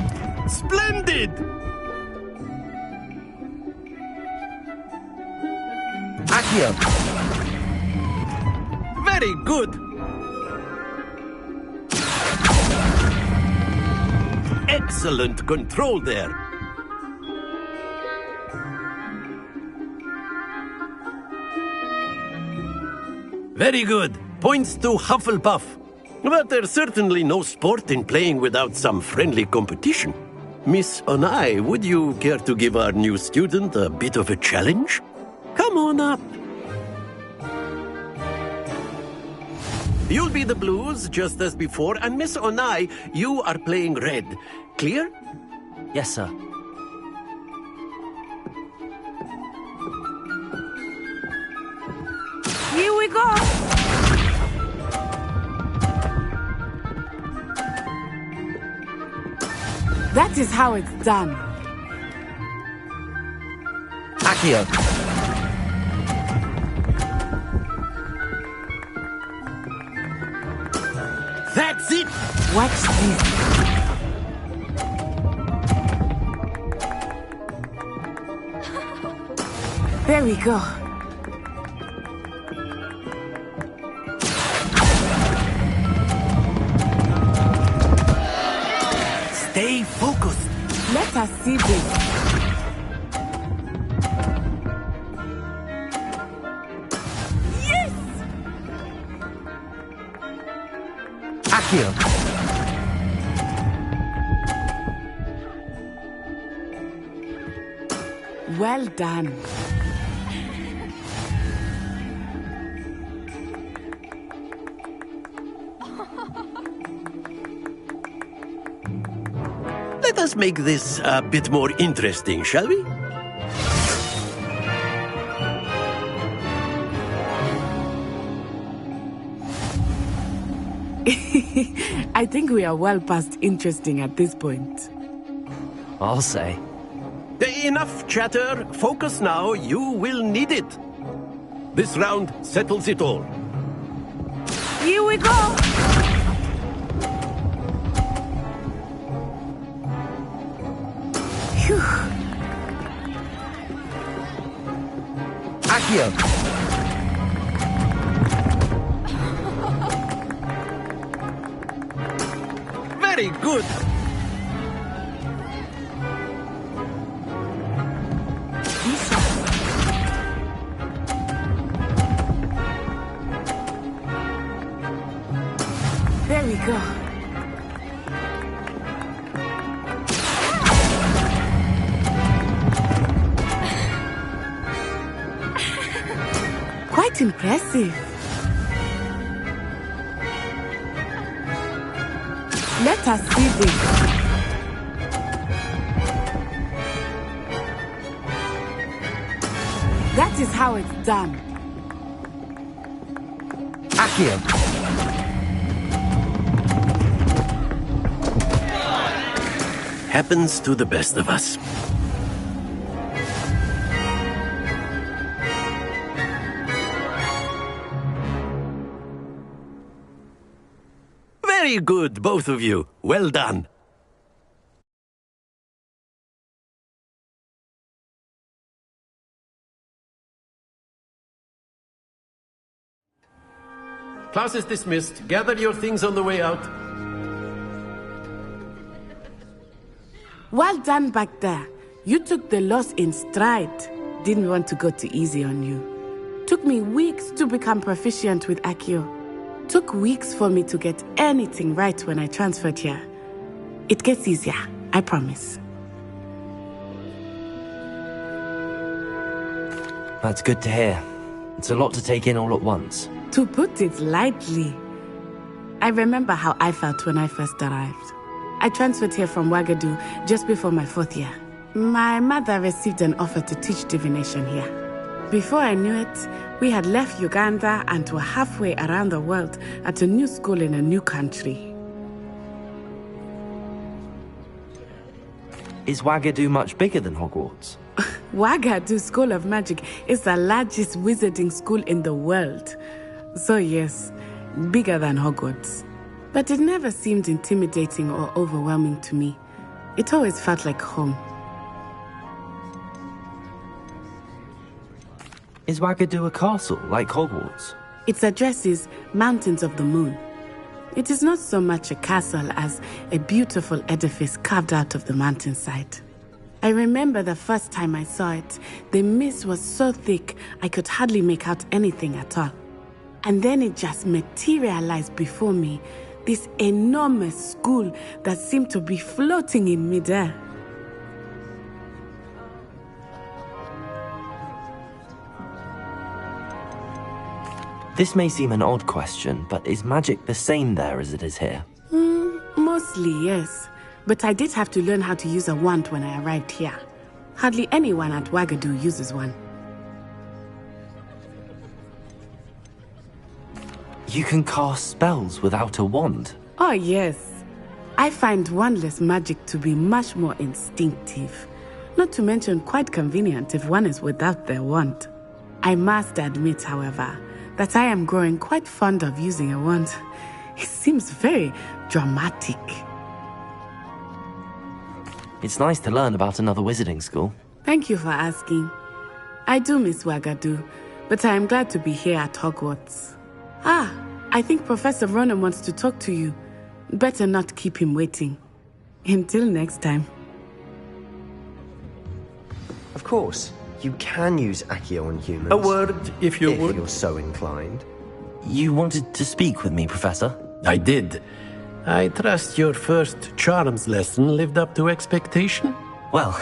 [SPEAKER 6] splendid!
[SPEAKER 1] Accio!
[SPEAKER 6] Very good! Excellent control there. Very good. Points to Hufflepuff. But there's certainly no sport in playing without some friendly competition. Miss Onai, would you care to give our new student a bit of a challenge? Come on up. You'll be the blues, just as before, and Miss Onai, you are playing red. Clear?
[SPEAKER 1] Yes, sir.
[SPEAKER 12] Here we go!
[SPEAKER 19] That is how it's done.
[SPEAKER 1] Accio!
[SPEAKER 6] That's it!
[SPEAKER 19] Watch this. There we go.
[SPEAKER 6] Stay focused.
[SPEAKER 19] Let us see this.
[SPEAKER 12] Yes!
[SPEAKER 1] Accio!
[SPEAKER 19] Well done.
[SPEAKER 6] Let us make this a bit more interesting, shall we?
[SPEAKER 19] I think we are well past interesting at this point.
[SPEAKER 1] I'll say.
[SPEAKER 6] Enough chatter. Focus now. You will need it. This round settles it all.
[SPEAKER 12] Here we go! Phew.
[SPEAKER 1] Accio!
[SPEAKER 6] Very good.
[SPEAKER 19] There we go. Quite impressive. Let us see this. That is how it's done.
[SPEAKER 1] Accio!
[SPEAKER 6] Happens to the best of us. Very good, both of you. Well done.
[SPEAKER 20] Class is dismissed. Gather your things on the way out.
[SPEAKER 19] Well done back there. You took the loss in stride. Didn't want to go too easy on you. Took me weeks to become proficient with Accio. Took weeks for me to get anything right when I transferred here. It gets easier, I promise.
[SPEAKER 1] That's good to hear. It's a lot to take in all at once.
[SPEAKER 19] To put it lightly, I remember how I felt when I first arrived. I transferred here from Ouagadougou just before my 4th year. My mother received an offer to teach divination here. Before I knew it, we had left Uganda and were halfway around the world at a new school in a new country.
[SPEAKER 1] Is Ouagadougou much bigger than Hogwarts?
[SPEAKER 19] Ouagadougou School of Magic is the largest wizarding school in the world. So yes, bigger than Hogwarts. But it never seemed intimidating or overwhelming to me. It always felt like home.
[SPEAKER 1] Is Ouagadougou a castle, like Hogwarts?
[SPEAKER 19] Its address is Mountains of the Moon. It is not so much a castle as a beautiful edifice carved out of the mountainside. I remember the first time I saw it, the mist was so thick I could hardly make out anything at all. And then it just materialized before me, this enormous school that seemed to be floating in midair.
[SPEAKER 1] This may seem an odd question, but is magic the same there as it is here?
[SPEAKER 19] Mostly, yes. But I did have to learn how to use a wand when I arrived here. Hardly anyone at Ouagadougou uses one.
[SPEAKER 1] You can cast spells without a wand?
[SPEAKER 19] Oh, yes. I find wandless magic to be much more instinctive. Not to mention quite convenient if one is without their wand. I must admit, however, that I am growing quite fond of using a wand. It seems very dramatic.
[SPEAKER 1] It's nice to learn about another wizarding school.
[SPEAKER 19] Thank you for asking. I do miss Ouagadougou, but I am glad to be here at Hogwarts. I think Professor Ronan wants to talk to you. Better not keep him waiting. Until next time.
[SPEAKER 21] Of course, you can use Accio on humans.
[SPEAKER 6] A word, if you would.
[SPEAKER 21] If you're so inclined.
[SPEAKER 1] You wanted to speak with me, Professor?
[SPEAKER 6] I did. I trust your first charms lesson lived up to expectation?
[SPEAKER 1] Well,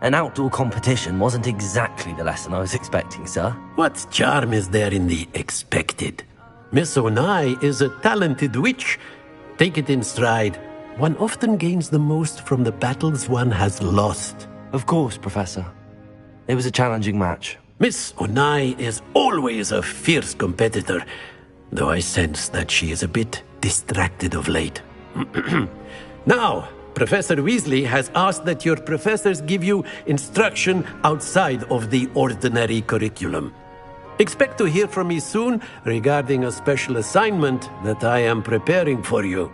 [SPEAKER 1] an outdoor competition wasn't exactly the lesson I was expecting, sir.
[SPEAKER 6] What charm is there in the expected? Miss Onai is a talented witch. Take it in stride. One often gains the most from the battles one has lost.
[SPEAKER 1] Of course, Professor. It was a challenging match.
[SPEAKER 6] Miss Onai is always a fierce competitor, though I sense that she is a bit distracted of late. Now, Professor Weasley has asked that your professors give you instruction outside of the ordinary curriculum. Expect to hear from me soon regarding a special assignment that I am preparing for you.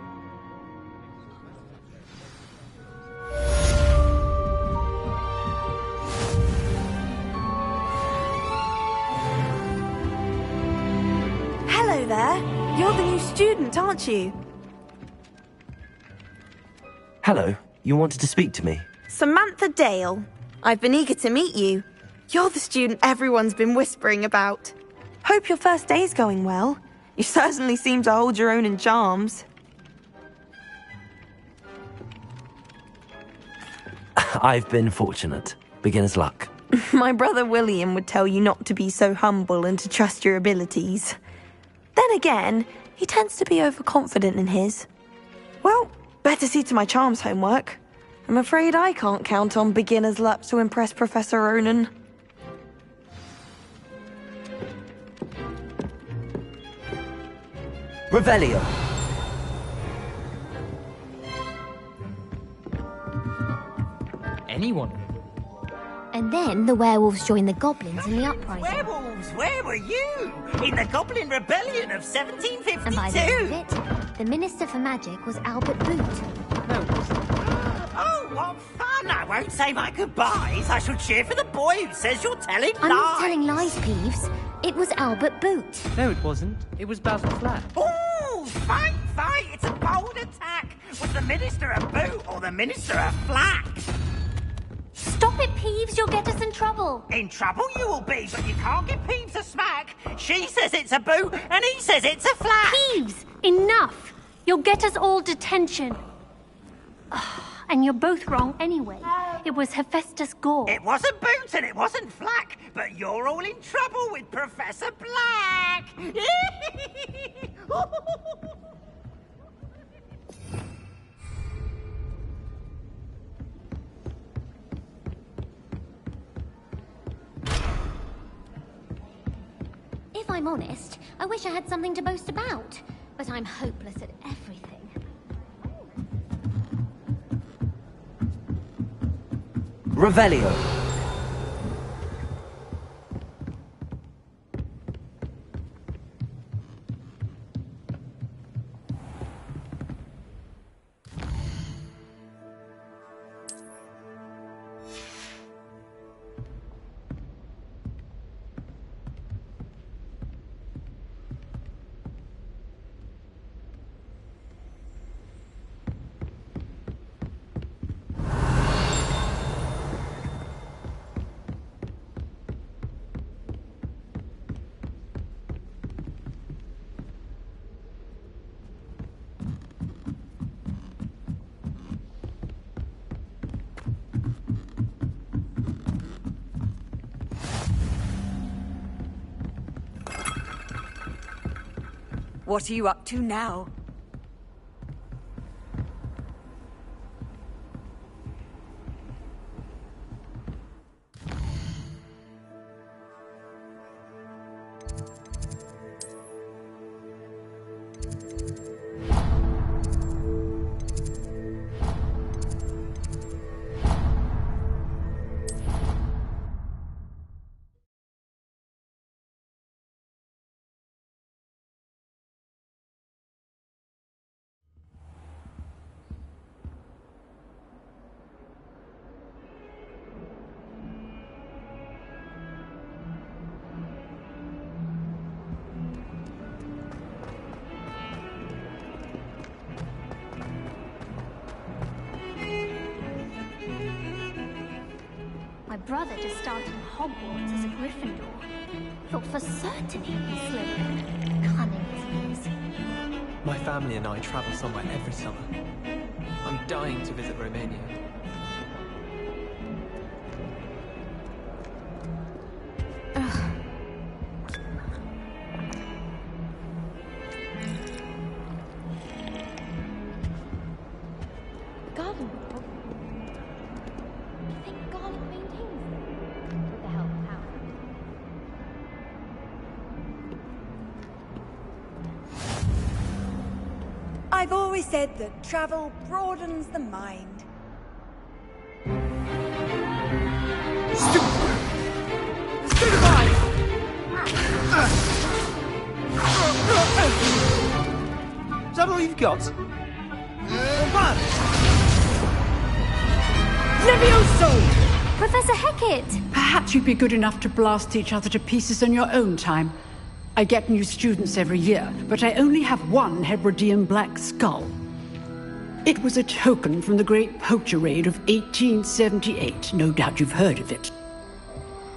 [SPEAKER 12] Hello there. You're the new student, aren't you?
[SPEAKER 1] Hello. You wanted to speak to me?
[SPEAKER 12] Samantha Dale. I've been eager to meet you. You're the student everyone's been whispering about. Hope your first day's going well. You certainly seem to hold your own in charms.
[SPEAKER 1] I've been fortunate. Beginner's luck.
[SPEAKER 12] My brother William would tell you not to be so humble and to trust your abilities. Then again, he tends to be overconfident in his. Well, better see to my charms homework. I'm afraid I can't count on beginner's luck to impress Professor Ronan.
[SPEAKER 1] Revelio.
[SPEAKER 15] Anyone.
[SPEAKER 22] And then the werewolves joined the goblins in the uprising.
[SPEAKER 10] Werewolves, where were you? In the Goblin Rebellion of 1752?
[SPEAKER 22] And by the end of it, The Minister for Magic was Albert Boot.
[SPEAKER 15] No, it wasn't.
[SPEAKER 10] Oh, what fun! I won't say my goodbyes. I shall cheer for the boy who says you're telling lies.
[SPEAKER 22] I'm not telling lies, Peeves. It was Albert Boot.
[SPEAKER 15] No, it wasn't. It was Basil Flack.
[SPEAKER 10] Oh, fight! It's a bold attack. Was the Minister a boot or the Minister a flack?
[SPEAKER 22] Stop it, Peeves. You'll get us in trouble.
[SPEAKER 10] In trouble you will be, but you can't give Peeves a smack. She says it's a boot, and he says it's a flack.
[SPEAKER 3] Peeves, enough. You'll get us all detention. And you're both wrong anyway. It was Hephaestus Gore.
[SPEAKER 10] It wasn't boot and it wasn't flack, but you're all in trouble with Professor Black.
[SPEAKER 22] If I'm honest, I wish I had something to boast about. But I'm hopeless at everything.
[SPEAKER 1] Revelio.
[SPEAKER 17] What are you up to now?
[SPEAKER 3] My brother just started in Hogwarts as a Gryffindor. Thought for certain he'd be Slytherin. Cunning as he is.
[SPEAKER 13] My family and I travel somewhere every summer. I'm dying to visit Romania.
[SPEAKER 22] Garden. You think garlic maintains them? With the help of Howard.
[SPEAKER 17] I've always said that travel broadens the mind.
[SPEAKER 1] Is that all you've got?
[SPEAKER 5] Levi Oso!
[SPEAKER 22] Professor Hecat!
[SPEAKER 5] Perhaps you'd be good enough to blast each other to pieces on your own time. I get new students every year, but I only have one Hebridean black skull. It was a token from the Great Poacher Raid of 1878. No doubt you've heard of it.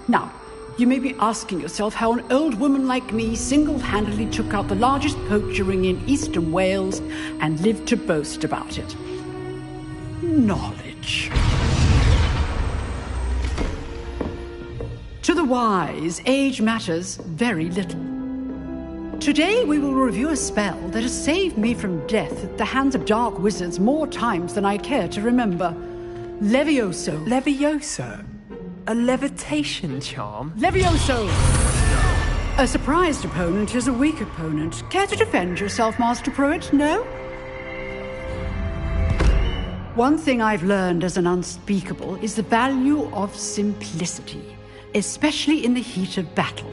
[SPEAKER 5] Now, you may be asking yourself how an old woman like me single-handedly took out the largest poacher ring in eastern Wales and lived to boast about it. Knowledge. To the wise, age matters very little. Today we will review a spell that has saved me from death at the hands of dark wizards more times than I care to remember. Levi Oso.
[SPEAKER 13] Levi Oso? A levitation charm?
[SPEAKER 5] Levi Oso! A surprised opponent is a weak opponent. Care to defend yourself, Master Pruitt? No? One thing I've learned as an unspeakable is the value of simplicity, especially in the heat of battle.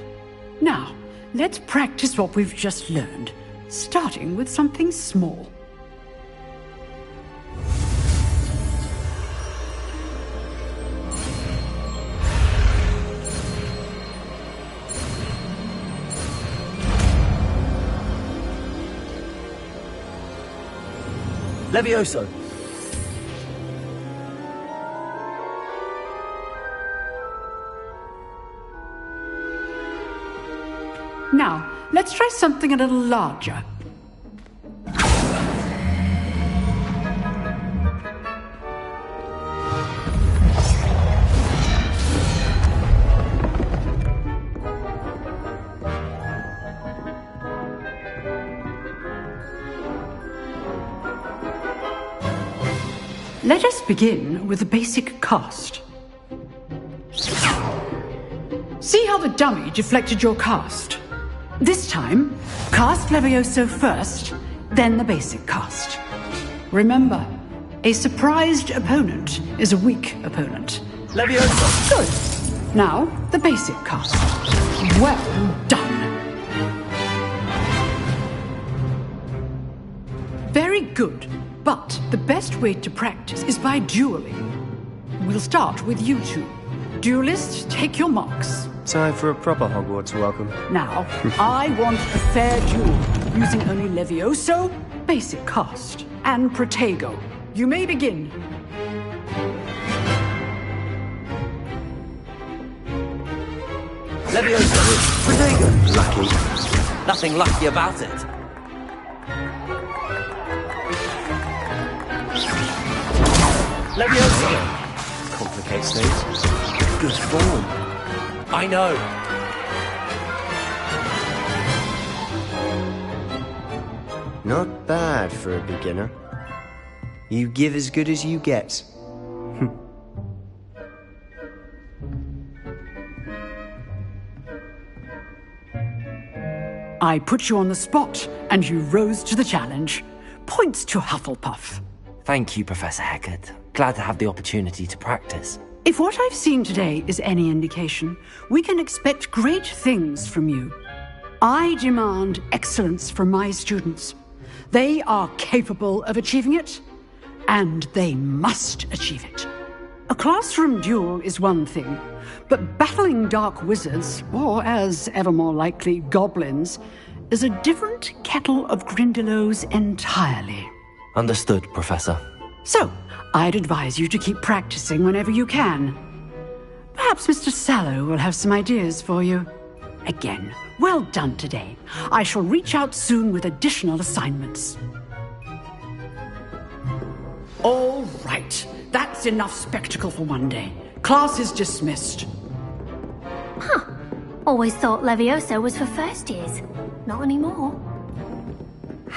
[SPEAKER 5] Now, let's practice what we've just learned. starting with something small.
[SPEAKER 1] Levi Oso.
[SPEAKER 5] Now, let's try something a little larger. Let us begin with the basic cast. See how the dummy deflected your cast? This time, cast Levi Oso first, then the basic cast. Remember, a surprised opponent is a weak opponent.
[SPEAKER 1] Levi Oso.
[SPEAKER 5] Good. Now, the basic cast. Well done. Very good. But the best way to practice is by dueling. We'll start with you two. Duelists, take your marks.
[SPEAKER 21] Time for a proper Hogwarts welcome.
[SPEAKER 5] Now, I want a fair duel, using only Levi Oso, basic cast, and Protego. You may begin.
[SPEAKER 1] Levi Oso. Protego. Lucky. Nothing lucky about it. Levi Oso.
[SPEAKER 21] Complicates things.
[SPEAKER 1] Good form. I know.
[SPEAKER 21] Not bad for a beginner. You give as good as you get.
[SPEAKER 5] I put you on the spot, and you rose to the challenge. Points to Hufflepuff.
[SPEAKER 1] Thank you, Professor Hecat. Glad to have the opportunity to practice.
[SPEAKER 5] If what I've seen today is any indication, we can expect great things from you. I demand excellence from my students. They are capable of achieving it, and they must achieve it. A classroom duel is one thing, but battling dark wizards, or as ever more likely, goblins, is a different kettle of Grindylows entirely.
[SPEAKER 1] Understood, Professor.
[SPEAKER 5] So, I'd advise you to keep practicing whenever you can. Perhaps Mr. Sallow will have some ideas for you. Again, well done today. I shall reach out soon with additional assignments. All right, that's enough spectacle for one day. Class is dismissed.
[SPEAKER 3] Huh. Always thought Levi Oso was for first years. Not anymore.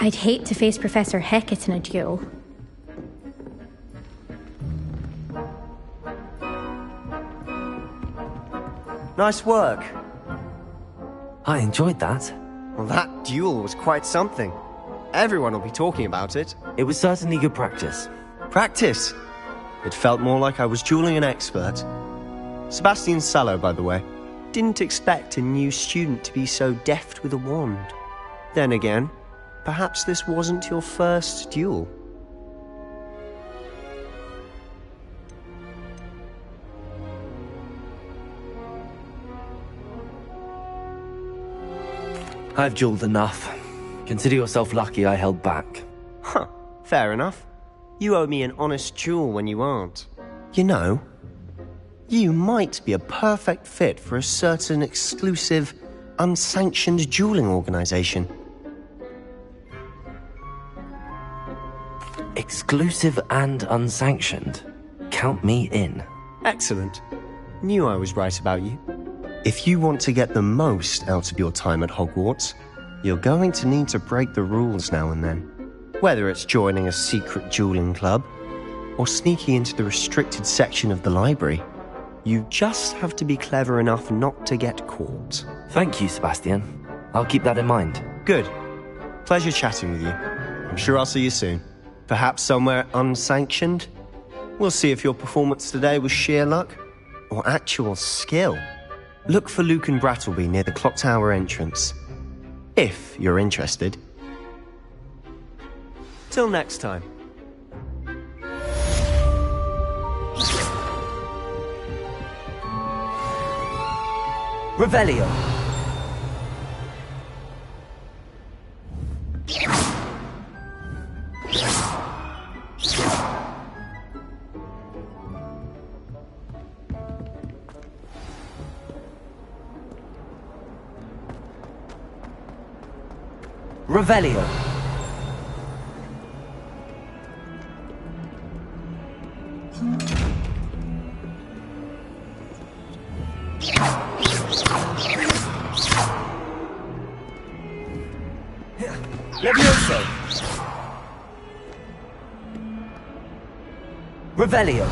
[SPEAKER 11] I'd hate to face Professor Hecat in a duel.
[SPEAKER 21] Nice work.
[SPEAKER 1] I enjoyed that.
[SPEAKER 21] Well, that duel was quite something. Everyone will be talking about it.
[SPEAKER 1] It was certainly good practice.
[SPEAKER 21] Practice? It felt more like I was dueling an expert. Sebastian Sallow, by the way. Didn't expect a new student to be so deft with a wand. Then again, perhaps this wasn't your first duel.
[SPEAKER 1] I've dueled enough. Consider yourself lucky I held back.
[SPEAKER 21] Huh, fair enough. You owe me an honest duel when you aren't. You know, you might be a perfect fit for a certain exclusive, unsanctioned dueling organization.
[SPEAKER 1] Exclusive and unsanctioned. Count me in.
[SPEAKER 21] Excellent. Knew I was right about you. If you want to get the most out of your time at Hogwarts, you're going to need to break the rules now and then. Whether it's joining a secret dueling club, or sneaking into the restricted section of the library, you just have to be clever enough not to get caught.
[SPEAKER 1] Thank you, Sebastian. I'll keep that in mind.
[SPEAKER 21] Good. Pleasure chatting with you. I'm sure I'll see you soon. Perhaps somewhere unsanctioned? We'll see if your performance today was sheer luck, or actual skill. Look for Luke and Brattleby near the Clock Tower entrance. If you're interested. Till next time.
[SPEAKER 1] Revelio. Revelio.
[SPEAKER 18] Levi Oso.
[SPEAKER 1] Revelio.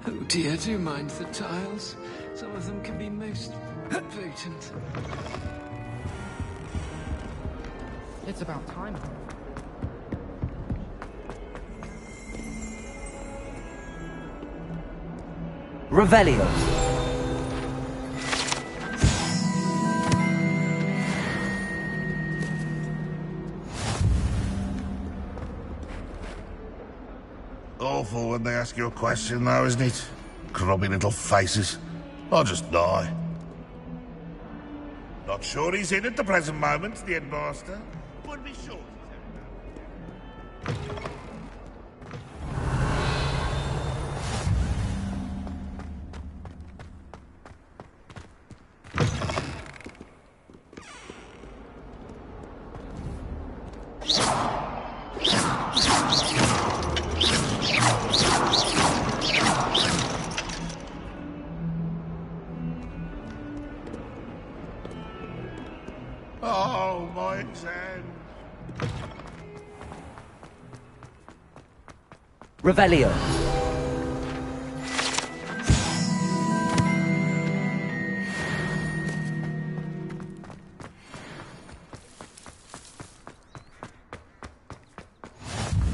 [SPEAKER 4] Oh dear, do mind the tiles. Some of them can be most potent.
[SPEAKER 13] It's about time.
[SPEAKER 1] Revelio.
[SPEAKER 18] Awful when they ask you a question, though, isn't it? Grubby little faces. I'll just die. Not sure he's in at the present moment, the headmaster. Would be sure. Oh, my exam.
[SPEAKER 1] Revelio.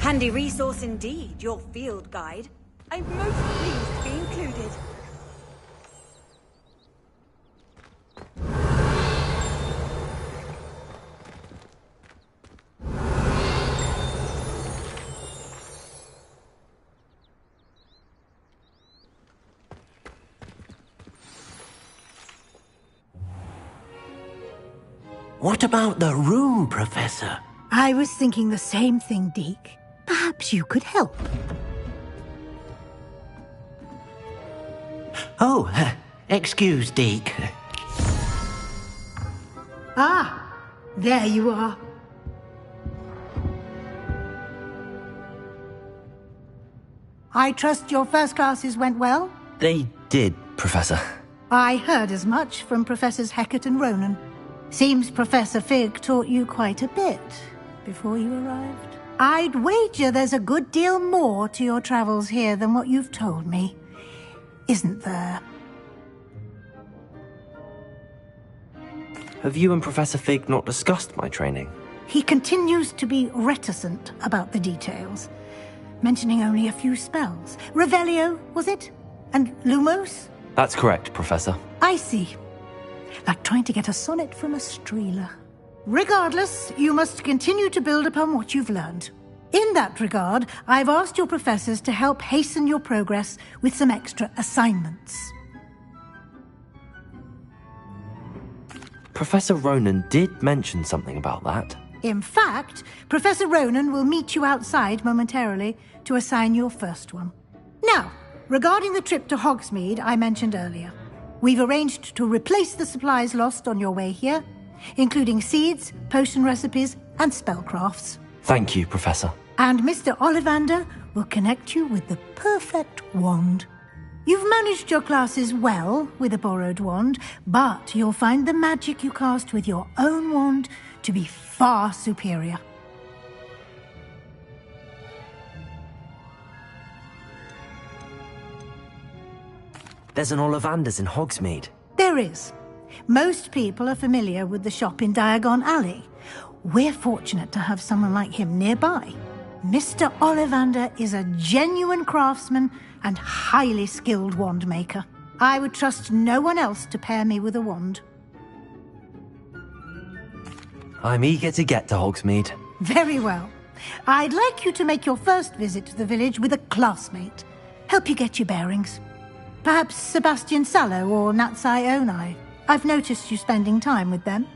[SPEAKER 17] Handy resource indeed, your field guide. I'm most pleased to be included.
[SPEAKER 10] What about the room, Professor?
[SPEAKER 9] I was thinking the same thing, Deke. Perhaps you could help.
[SPEAKER 10] Oh, excuse, Deke.
[SPEAKER 9] Ah, there you are. I trust your first classes went well?
[SPEAKER 1] They did, Professor.
[SPEAKER 9] I heard as much from Professors Hecat and Ronan. Seems Professor Fig taught you quite a bit before you arrived. I'd wager there's a good deal more to your travels here than what you've told me. Isn't there?
[SPEAKER 1] Have you and Professor Fig not discussed my training?
[SPEAKER 9] He continues to be reticent about the details, mentioning only a few spells. Revelio, was it? And Lumos?
[SPEAKER 1] That's correct, Professor.
[SPEAKER 9] I see. Like trying to get a sonnet from a streeler. Regardless, you must continue to build upon what you've learned. In that regard, I've asked your professors to help hasten your progress with some extra assignments.
[SPEAKER 1] Professor Ronan did mention something about that.
[SPEAKER 9] In fact, Professor Ronan will meet you outside momentarily to assign your first one. Now, regarding the trip to Hogsmeade I mentioned earlier, we've arranged to replace the supplies lost on your way here, including seeds, potion recipes, and spellcrafts.
[SPEAKER 1] Thank you, Professor.
[SPEAKER 9] And Mr. Ollivander will connect you with the perfect wand. You've managed your classes well with a borrowed wand, but you'll find the magic you cast with your own wand to be far superior.
[SPEAKER 1] There's an Ollivander's in Hogsmeade.
[SPEAKER 9] There is. Most people are familiar with the shop in Diagon Alley. We're fortunate to have someone like him nearby. Mr. Ollivander is a genuine craftsman and highly skilled wand maker. I would trust no one else to pair me with a wand.
[SPEAKER 1] I'm eager to get to Hogsmeade.
[SPEAKER 9] Very well. I'd like you to make your first visit to the village with a classmate. Help you get your bearings. Perhaps Sebastian Sallow or Natsai Onai. I've noticed you spending time with them.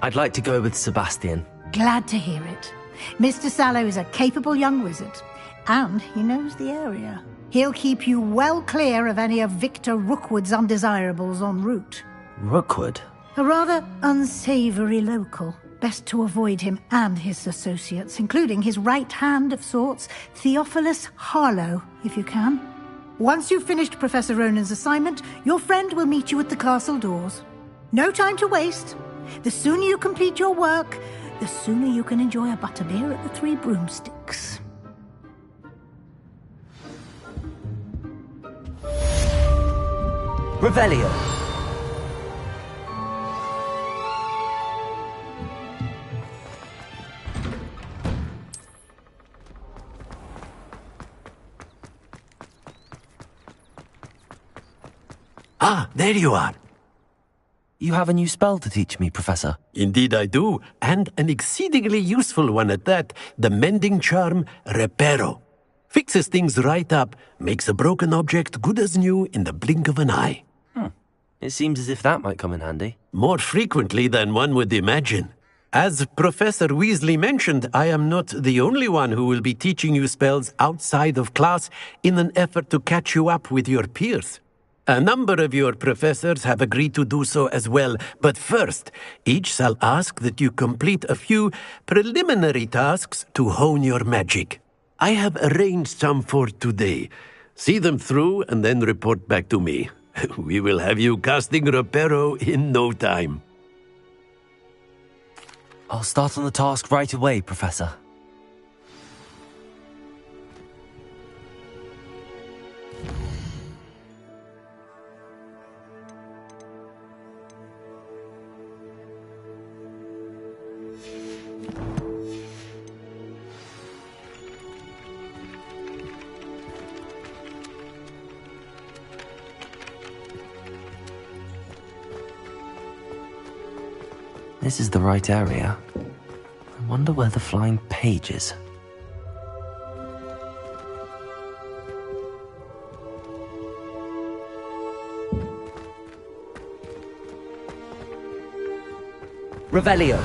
[SPEAKER 1] I'd like to go with Sebastian.
[SPEAKER 9] Glad to hear it. Mr. Sallow is a capable young wizard, and he knows the area. He'll keep you well clear of any of Victor Rookwood's undesirables en route.
[SPEAKER 1] Rookwood?
[SPEAKER 9] A rather unsavory local. Best to avoid him and his associates, including his right hand of sorts, Theophilus Harlow, if you can. Once you've finished Professor Ronan's assignment, your friend will meet you at the castle doors. No time to waste. The sooner you complete your work, the sooner you can enjoy a butterbeer at the Three Broomsticks.
[SPEAKER 1] Revelio.
[SPEAKER 6] Ah, there you are.
[SPEAKER 1] You have a new spell to teach me, Professor.
[SPEAKER 6] Indeed I do, and an exceedingly useful one at that. The mending charm, Reparo. Fixes things right up, makes a broken object good as new in the blink of an eye.
[SPEAKER 1] It seems as if that might come in handy.
[SPEAKER 6] More frequently than one would imagine. As Professor Weasley mentioned, I am not the only one who will be teaching you spells outside of class in an effort to catch you up with your peers. A number of your professors have agreed to do so as well, but first, each shall ask that you complete a few preliminary tasks to hone your magic. I have arranged some for today. See them through and then report back to me. We will have you casting Reparo in no time.
[SPEAKER 1] I'll start on the task right away, Professor. This is the right area. I wonder where the flying page is. Revelio.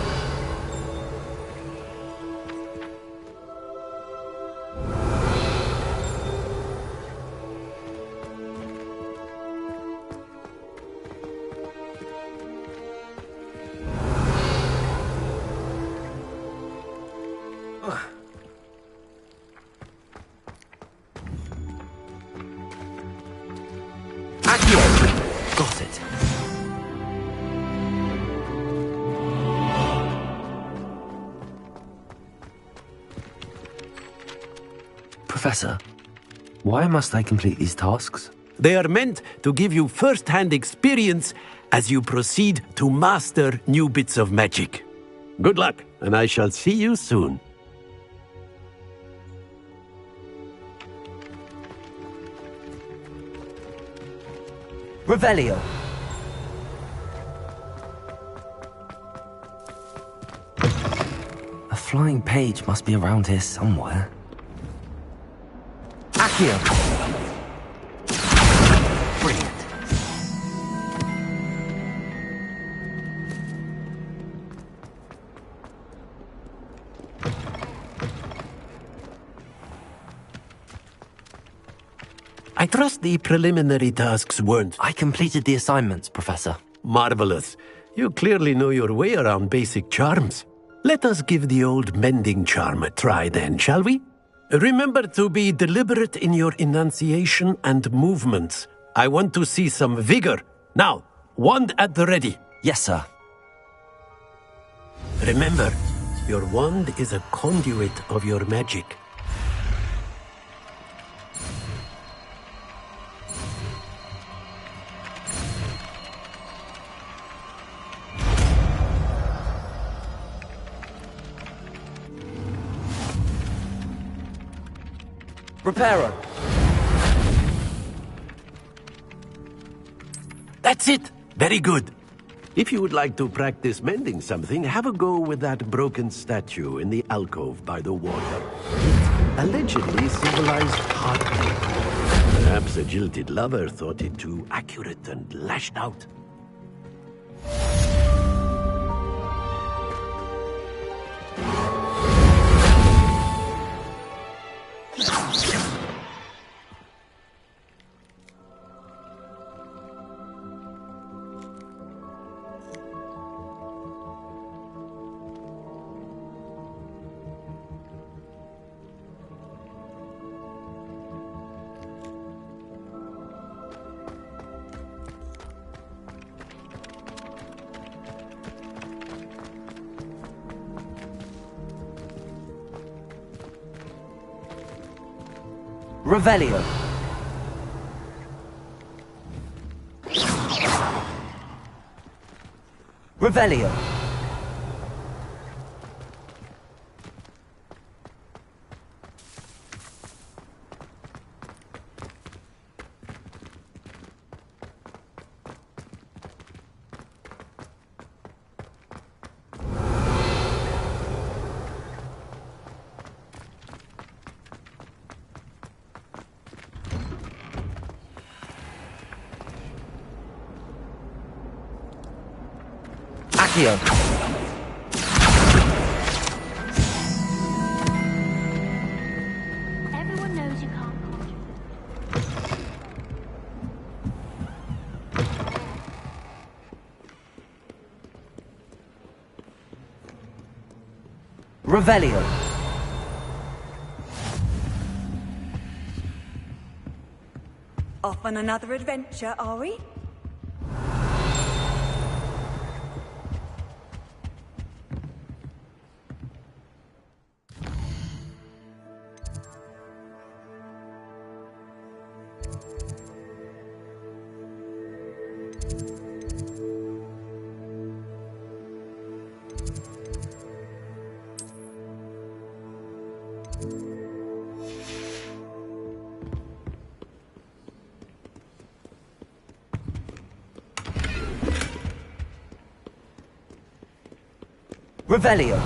[SPEAKER 1] Got it. Professor, why must I complete these tasks?
[SPEAKER 6] They are meant to give you first-hand experience as you proceed to master new bits of magic. Good luck, and I shall see you soon.
[SPEAKER 1] Revelio. A flying page must be around here somewhere. Accio. Brilliant.
[SPEAKER 6] I trust the preliminary tasks weren't...
[SPEAKER 1] I completed the assignments, Professor.
[SPEAKER 6] Marvelous. You clearly know your way around basic charms. Let us give the old mending charm a try then, shall we? Remember to be deliberate in your enunciation and movements. I want to see some vigor. Now, wand at the ready.
[SPEAKER 1] Yes, sir.
[SPEAKER 6] Remember, your wand is a conduit of your magic.
[SPEAKER 1] Reparo.
[SPEAKER 6] That's it! Very good. If you would like to practice mending something, have a go with that broken statue in the alcove by the water. It allegedly symbolized heartbreak. Perhaps a jilted lover thought it too accurate and lashed out.
[SPEAKER 1] Revelio. Revelio. Accio.
[SPEAKER 3] Everyone knows you can't conjure.
[SPEAKER 1] Revelio.
[SPEAKER 17] Off on another adventure, are we?
[SPEAKER 1] Revelio.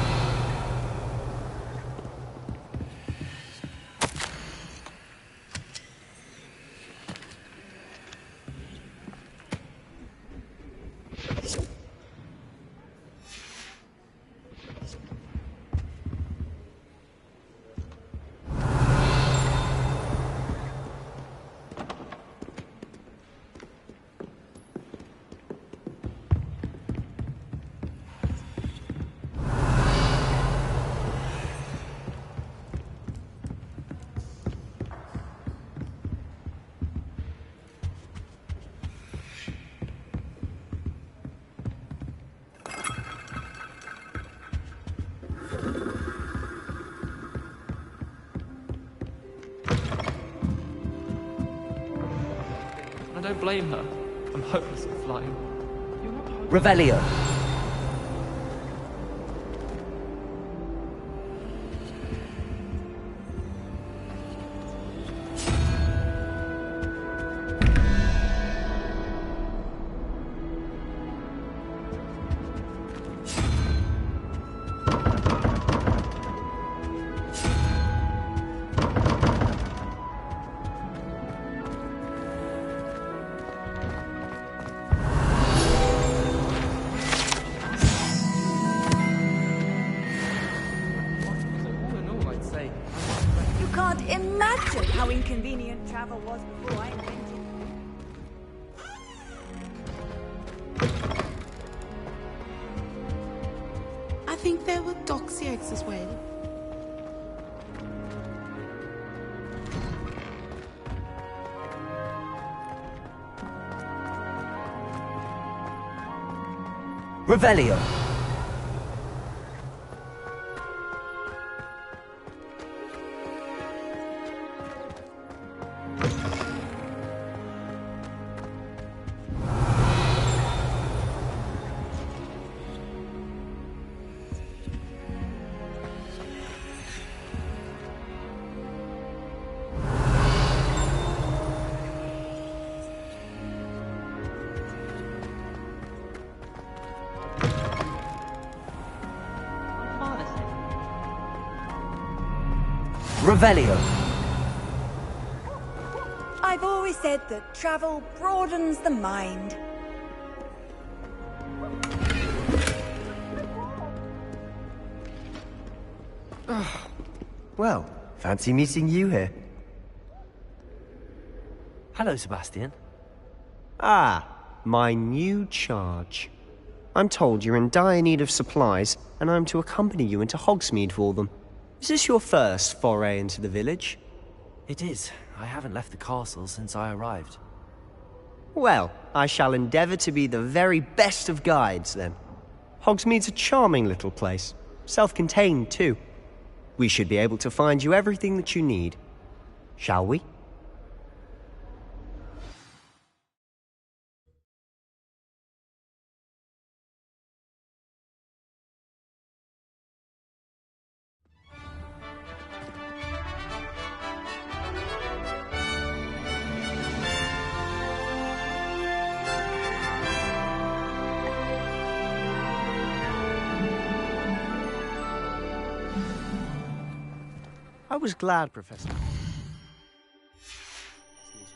[SPEAKER 15] I don't blame her. I'm hopeless at flying.
[SPEAKER 1] Revelio.
[SPEAKER 17] how inconvenient travel was before I invented it.
[SPEAKER 19] I think there were docksy eggs as well.
[SPEAKER 1] Revelio. Revelio.
[SPEAKER 17] I've always said that travel broadens the mind.
[SPEAKER 21] Well, fancy meeting you here.
[SPEAKER 1] Hello, Sebastian.
[SPEAKER 21] Ah, my new charge. I'm told you're in dire need of supplies, and I'm to accompany you into Hogsmeade for them. Is this your first foray into the village?
[SPEAKER 1] It is. I haven't left the castle since I arrived.
[SPEAKER 21] Well, I shall endeavour to be the very best of guides, then. Hogsmeade's a charming little place. Self-contained, too. We should be able to find you everything that you need. Shall we? I was glad, Professor, to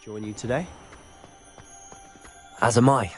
[SPEAKER 21] join you today.
[SPEAKER 1] As am I.